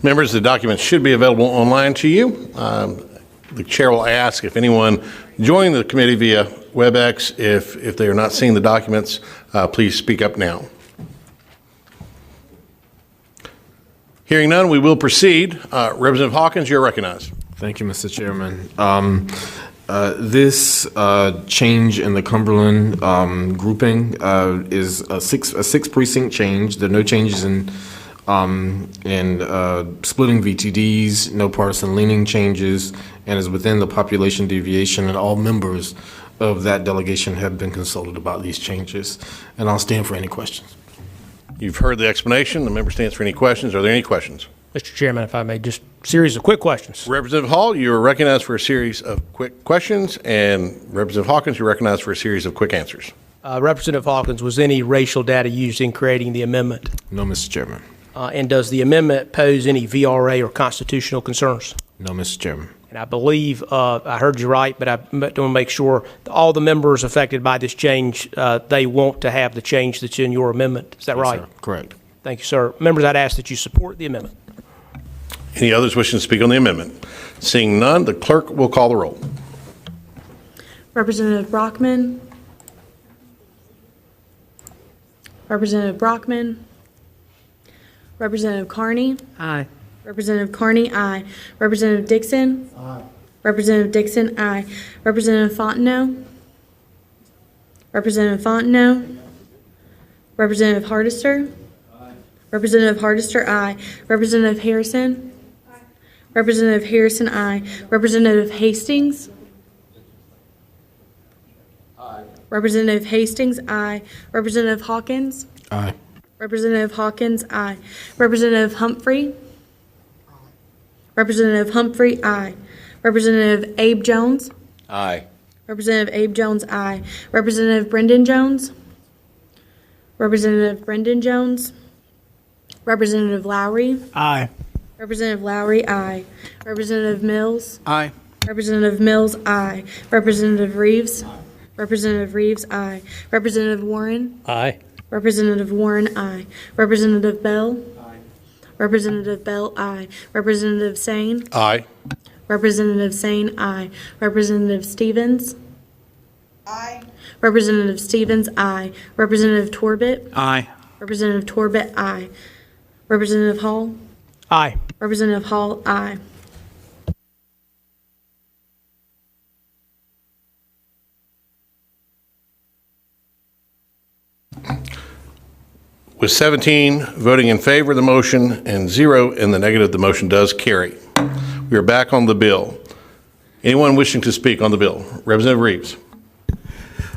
Members, the document should be available online to you. The chair will ask if anyone joining the committee via WebEx, if they are not seeing the documents, please speak up now. Hearing none, we will proceed. Representative Hawkins, you're recognized. Thank you, Mr. Chairman. This change in the Cumberland grouping is a six precinct change. There are no changes in splitting VTDs, no partisan leaning changes, and is within the population deviation, and all members of that delegation have been consulted about these changes. And I'll stand for any questions. You've heard the explanation. The member stands for any questions. Are there any questions? Mr. Chairman, if I may, just a series of quick questions. Representative Hall, you are recognized for a series of quick questions, and Representative Hawkins, you're recognized for a series of quick answers. Representative Hawkins, was any racial data used in creating the amendment? No, Mr. Chairman. And does the amendment pose any VRA or constitutional concerns? No, Mr. Chairman. And I believe I heard you right, but I want to make sure that all the members affected by this change, they want to have the change that's in your amendment. Is that Yes, right? sir. Correct. Thank you, sir. Members, I'd ask that you support the amendment. Any others wishing to speak on the amendment? Seeing none, the clerk will call the roll. Representative Brockman. Representative Brockman. Representative Carney. Aye. Representative Carney, aye. Representative Dixon. Aye. Representative Dixon, aye. Representative Fontenot. Representative Fontenot. Representative Hardister. Aye. Representative Hardister, aye. Representative Harrison. Aye. Representative Harrison, aye. Representative Hastings. Aye. Representative Hastings, aye. Representative Hawkins. Aye. Representative Hawkins, aye. Representative Humphrey. Representative Humphrey, aye. Representative Abe Jones. Aye. Representative Abe Jones, aye. Representative Brendan Jones. Representative Brendan Jones. Representative Lowry. Aye. Representative Lowry, aye. Representative Mills. Aye. Representative Mills, aye. Representative Reeves. Representative Reeves, aye. Representative Warren. Aye. Representative Warren, aye. Representative Bell. Aye. Representative Bell, aye. Representative Sane. Aye. Representative Sane, aye. Representative Stevens. Aye. Representative Stevens, aye. Representative Torbett. Aye. Representative Torbett, aye. Representative Hall. Aye. Representative Hall, aye. With 17 voting in favor of the motion and 0 in the negative, the motion does carry. We are back on the bill. Anyone wishing to speak on the bill? Representative Reeves.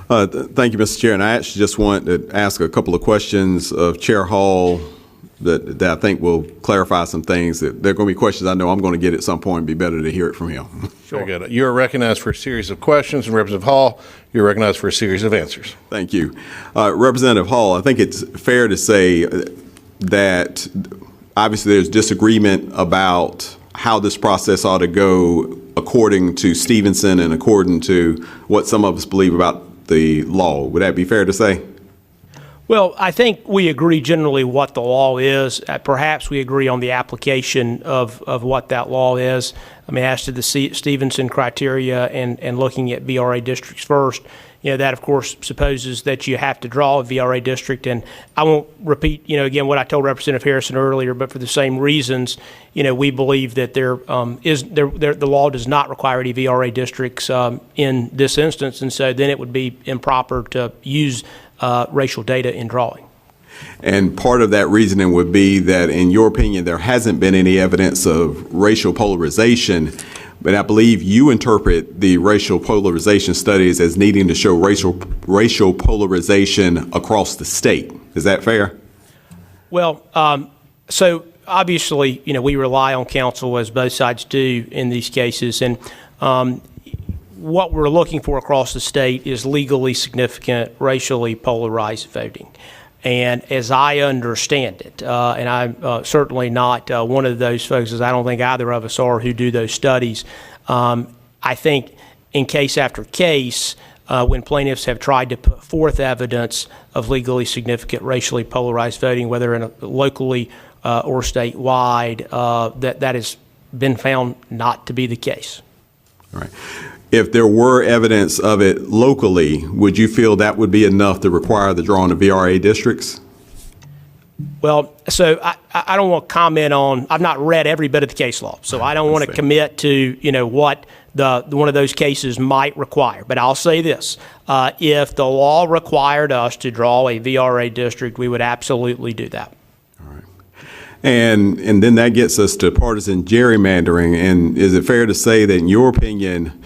Thank you, Mr. Chair. And I actually just want to ask a couple of questions of Chair Hall that I think will clarify some things. That they're going to be questions I know I'm going to get at some point. It'd be better to hear it from him. Very good. You are recognized for a series of questions, and Representative Hall, you're recognized for a series of answers. Thank you. Representative Hall, I think it's fair to say that obviously there's disagreement about how this process ought to go according to Stevenson and according to what some of us believe about the law. Would that be fair to say? Well, I think we agree generally what the law is. Perhaps we agree on the application of what that law is. I mean, as to the Stevenson criteria and looking at VRA districts first, that, of course, supposes that you have to draw a VRA district. And I won't repeat, again, what I told Representative Harrison earlier, but for the same reasons, we believe that the law does not require any VRA districts in this instance. And so then it would be improper to use racial data in drawing. And part of that reasoning would be that, in your opinion, there hasn't been any evidence of racial polarization, but I believe you interpret the racial polarization studies as needing to show racial polarization across the state. Is that fair? Well, so obviously, we rely on counsel, as both sides do in these cases, and what we're looking for across the state is legally significant, racially polarized voting. And as I understand it, and I'm certainly not one of those folks, as I don't think either of us are, who do those studies, I think in case after case, when plaintiffs have tried to put forth evidence of legally significant racially polarized voting, whether locally or statewide, that has been found not to be the case. All right. If there were evidence of it locally, would you feel that would be enough to require the drawing of VRA districts? Well, so I don't want to comment on, I've not read every bit of the case law, so I don't want to commit to, what one of those cases might require. But I'll say this, if the law required us to draw a VRA district, we would absolutely do that. All right. And then that gets us to partisan gerrymandering. And is it fair to say that, in your opinion,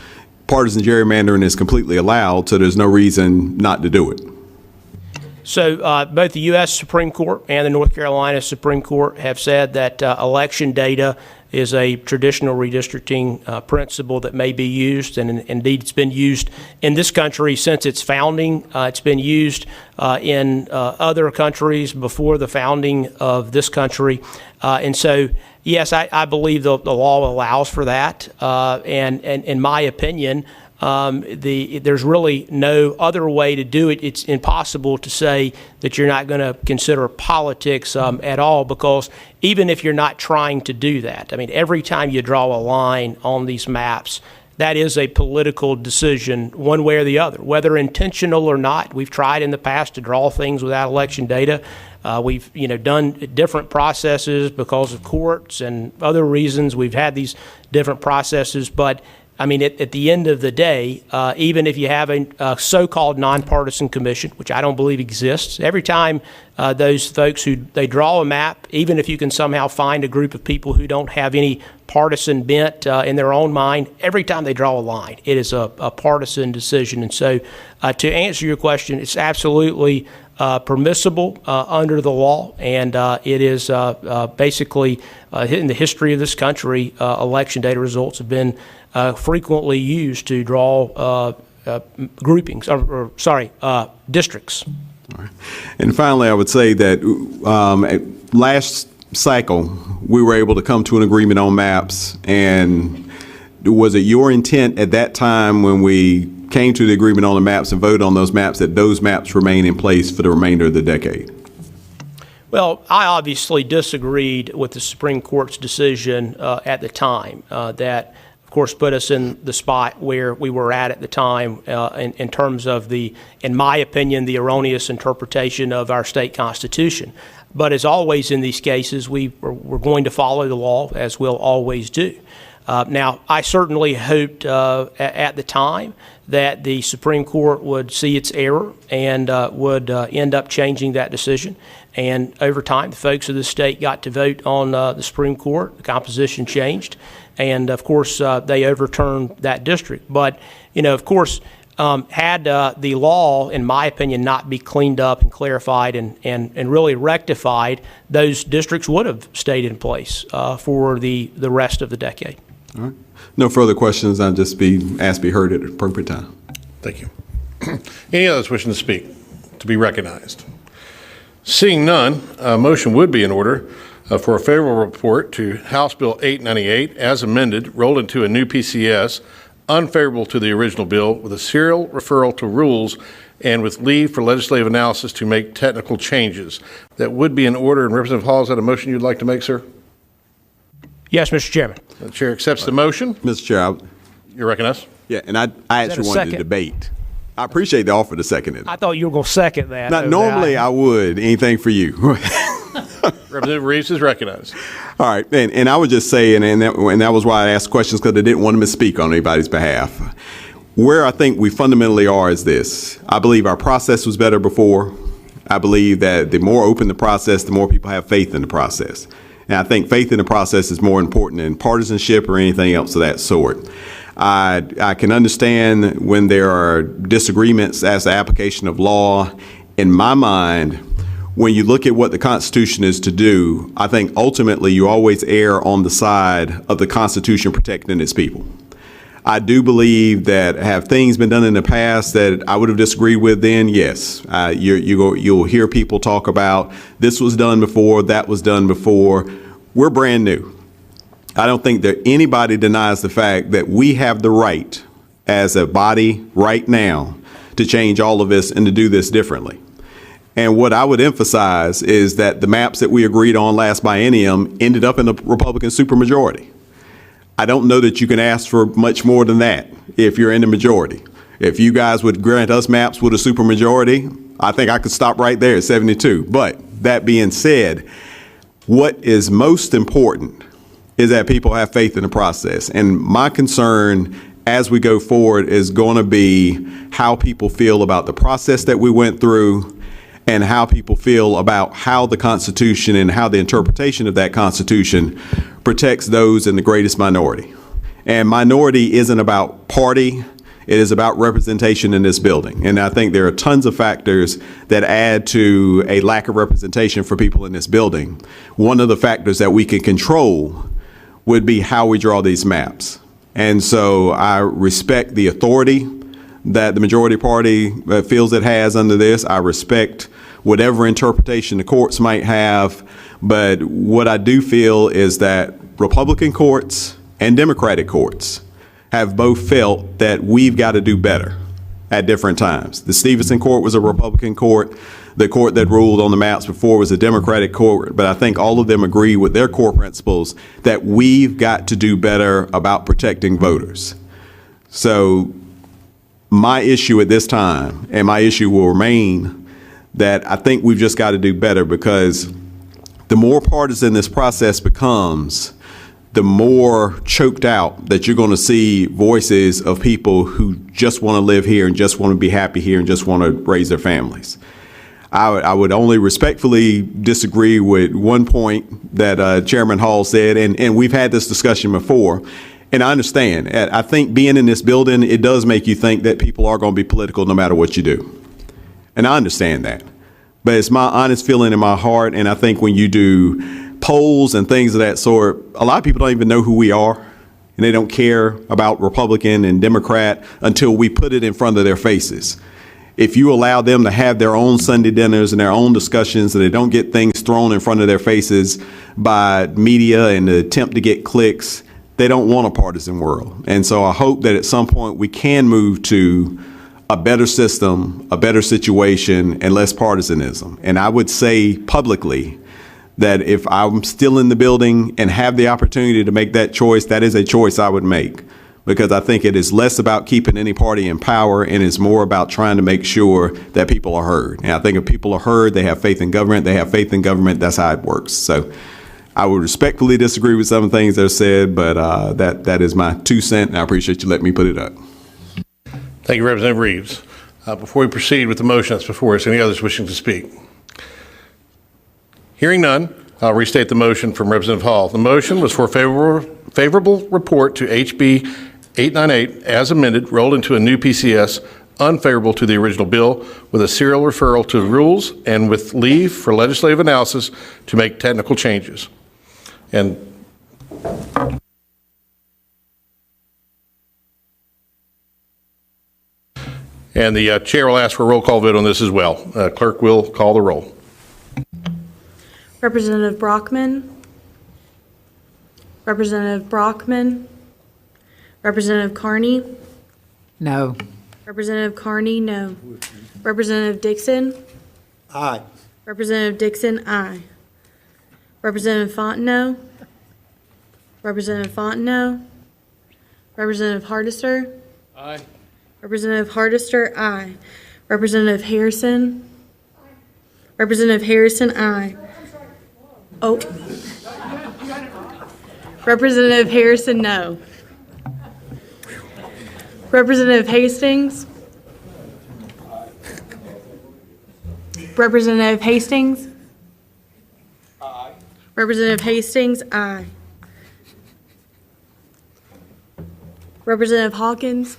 partisan gerrymandering is completely allowed, so there's no reason not to do it? So both the U.S. Supreme Court and the North Carolina Supreme Court have said that election data is a traditional redistricting principle that may be used, and indeed it's been used in this country since its founding. It's been used in other countries before the founding of this country. And so, yes, I believe the law allows for that. And in my opinion, there's really no other way to do it. It's impossible to say that you're not going to consider politics at all, because even if you're not trying to do that, I mean, every time you draw a line on these maps, that is a political decision one way or the other, whether intentional or not. We've tried in the past to draw things without election data. We've done different processes because of courts and other reasons. We've had these different processes, but I mean, at the end of the day, even if you have a so-called nonpartisan commission, which I don't believe exists, every time those folks they draw a map, even if you can somehow find a group of people who don't have any partisan bent in their own mind, every time they draw a line, it is a partisan decision. And so to answer your question, it's absolutely permissible under the law, and it is basically in the history of this country, election data results have been frequently used to draw groupings, districts. All right. And finally, I would say that last cycle, we were able to come to an agreement on maps. And was it your intent at that time, when we came to the agreement on the maps and voted on those maps remain in place for the remainder of the decade? Well, I obviously disagreed with the Supreme Court's decision at the time that, of course, put us in the spot where we were at the time in terms of in my opinion, the erroneous interpretation of our state constitution. But as always in these cases, we're going to follow the law, as we'll always do. Now, I certainly hoped at the time that the Supreme Court would see its error and would end up changing that decision. And over time, the folks of the state got to vote on the Supreme Court. The composition changed. And, of course, they overturned that district. But, of course, had the law, in my opinion, not be cleaned up and clarified and really rectified, those districts would have stayed in place for the rest of the decade. All right. No further questions. I'll just be asked to be heard at the appropriate time. Thank you. Any others wishing to speak, to be recognized? Seeing none, a motion would be in order for a favorable report to House Bill 898 as amended, rolled into a new PCS, unfavorable to the original bill, with a serial referral to rules and with leave for legislative analysis to make technical changes. That would be in order. And Representative Hall, is that a motion you'd like to make, sir? Yes, Mr. Chairman. The chair accepts the motion. Mr. Chair, You recognize? yeah, and I actually wanted to second? debate. I appreciate the offer to second it. I thought you were going to second that. Now, normally I would. Anything for you. Representative Reeves is recognized. All right, and I would just say, and that was why I asked questions, because I didn't want to misspeak on anybody's behalf. Where I think we fundamentally are is this. I believe our process was better before. I believe that the more open the process, the more people have faith in the process. And I think faith in the process is more important than partisanship or anything else of that sort. I can understand when there are disagreements as to application of law. In my mind, when you look at what the Constitution is to do, I think ultimately you always err on the side of the Constitution protecting its people. I do believe that have things been done in the past that I would have disagreed with then? Yes. You'll hear people talk about this was done before, that was done before. We're brand new. I don't think that anybody denies the fact that we have the right as a body right now to change all of this and to do this differently. And what I would emphasize is that the maps that we agreed on last biennium ended up in a Republican supermajority. I don't know that you can ask for much more than that if you're in the majority. If you guys would grant us maps with a supermajority, I think I could stop right there at 72. But that being said, what is most important is that people have faith in the process. And my concern as we go forward is going to be how people feel about the process that we went through and how people feel about how the Constitution and how the interpretation of that Constitution protects those in the greatest minority. And minority isn't about party, it is about representation in this building. And I think there are tons of factors that add to a lack of representation for people in this building. One of the factors that we can control would be how we draw these maps. And so I respect the authority that the majority party feels it has under this. I respect whatever interpretation the courts might have. But what I do feel is that Republican courts and Democratic courts have both felt that we've got to do better at different times. The Stevenson court was a Republican court. The court that ruled on the maps before was a Democratic court, but I think all of them agree with their core principles that we've got to do better about protecting voters. So my issue at this time, and my issue will remain, that I think we've just got to do better, because the more partisan this process becomes, the more choked out that you're going to see voices of people who just want to live here and just want to be happy here and just want to raise their families. I would only respectfully disagree with one point that Chairman Hall said, and we've had this discussion before, and I understand. I think being in this building, it does make you think that people are going to be political no matter what you do. And I understand that. But it's my honest feeling in my heart, and I think when you do polls and things of that sort, a lot of people don't even know who we are, and they don't care about Republican and Democrat until we put it in front of their faces. If you allow them to have their own Sunday dinners and their own discussions, and they don't get things thrown in front of their faces by media and the attempt to get clicks, they don't want a partisan world. And so I hope that at some point we can move to a better system, a better situation, and less partisanism. And I would say publicly that if I'm still in the building and have the opportunity to make that choice, that is a choice I would make. Because I think it is less about keeping any party in power and it's more about trying to make sure that people are heard. And I think if people are heard, they have faith in government, that's how it works. So I would respectfully disagree with some of the things that are said, but that is my 2 cents, and I appreciate you letting me put it up. Thank you, Representative Reeves. Before we proceed with the motion that's before us, any others wishing to speak? Hearing none, I'll restate the motion from Representative Hall. The motion was for favorable report to HB 898 as amended, rolled into a new PCS, unfavorable to the original bill, with a serial referral to rules and with leave for legislative analysis to make technical changes. And the chair will ask for a roll call vote on this as well. Clerk will call the roll. Representative Brockman. Representative Brockman. Representative Carney. No. Representative Carney, no. Representative Dixon. Aye. Representative Dixon, aye. Representative Fontenot. Representative Fontenot. Representative Hardister. Aye. Representative Hardister, aye. Representative Harrison. Representative Harrison, aye. Oh. Representative Harrison, no. Representative Hastings. Representative Hastings. Aye. Representative Hastings, aye. Representative Hawkins.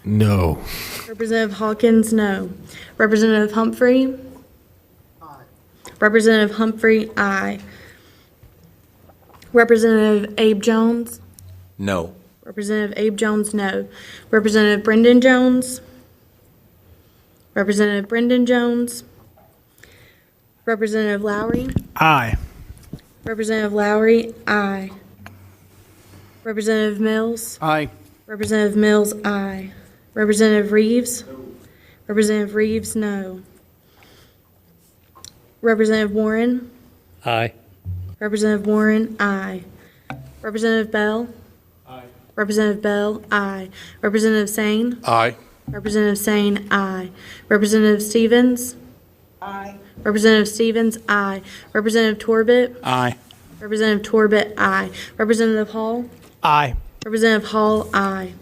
No. Representative Hawkins, no. Representative Humphrey. Aye. Representative Humphrey, aye. Representative Abe Jones. No. Representative Abe Jones, no. Representative Brendan Jones. Representative Brendan Jones. Representative Lowry. Aye. Representative Lowry, aye. Representative Mills. Aye. Representative Mills, aye. Representative Reeves. Representative Reeves, no. Representative Warren. Aye. Representative Warren, aye. Representative Bell. Representative Bell, aye. Representative Sane. Aye. Representative Sane, aye. Representative Stevens. Aye. Representative Stevens, aye. Representative Torbett. Aye. Representative Torbett, aye. Representative Hall. Aye. Representative Hall, aye.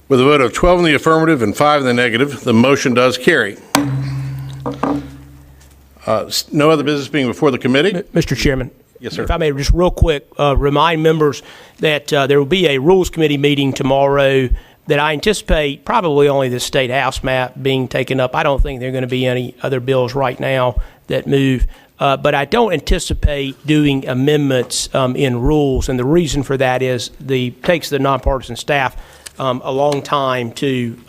With a vote of 12 in the affirmative and 5 in the negative, the motion does carry. No other business being before the committee? Mr. Chairman. Yes, sir. If I may just real quick remind members that there will be a Rules Committee meeting tomorrow that I anticipate probably only the State House map being taken up. I don't think there are going to be any other bills right now that move. But I don't anticipate doing amendments in rules, and the reason for that is takes the nonpartisan staff a long time to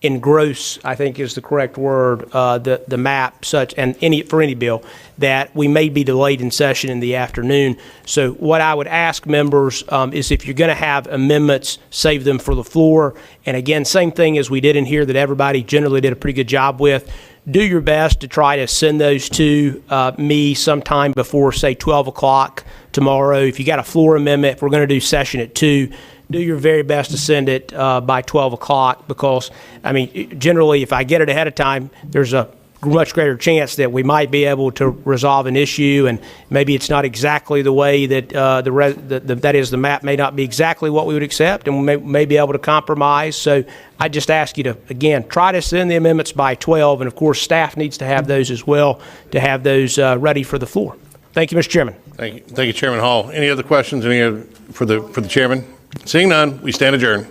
engross, I think is the correct word, the map for any bill, that we may be delayed in session in the afternoon. So what I would ask members is if you're going to have amendments, save them for the floor. And again, same thing as we did in here that everybody generally did a pretty good job with. Do your best to try to send those to me sometime before, say, 12 o'clock tomorrow. If you got a floor amendment, if we're going to do session at 2, do your very best to send it by 12 o'clock because, I mean, generally, if I get it ahead of time, there's a much greater chance that we might be able to resolve an issue, and maybe it's not exactly the way that that is, the map may not be exactly what we would accept, and we may be able to compromise. So I just ask you to, again, try to send the amendments by 12, and of course, staff needs to have those as well to have those ready for the floor. Thank you, Mr. Chairman. Thank you, Chairman Hall. Any other questions for the chairman? Seeing none, we stand adjourned.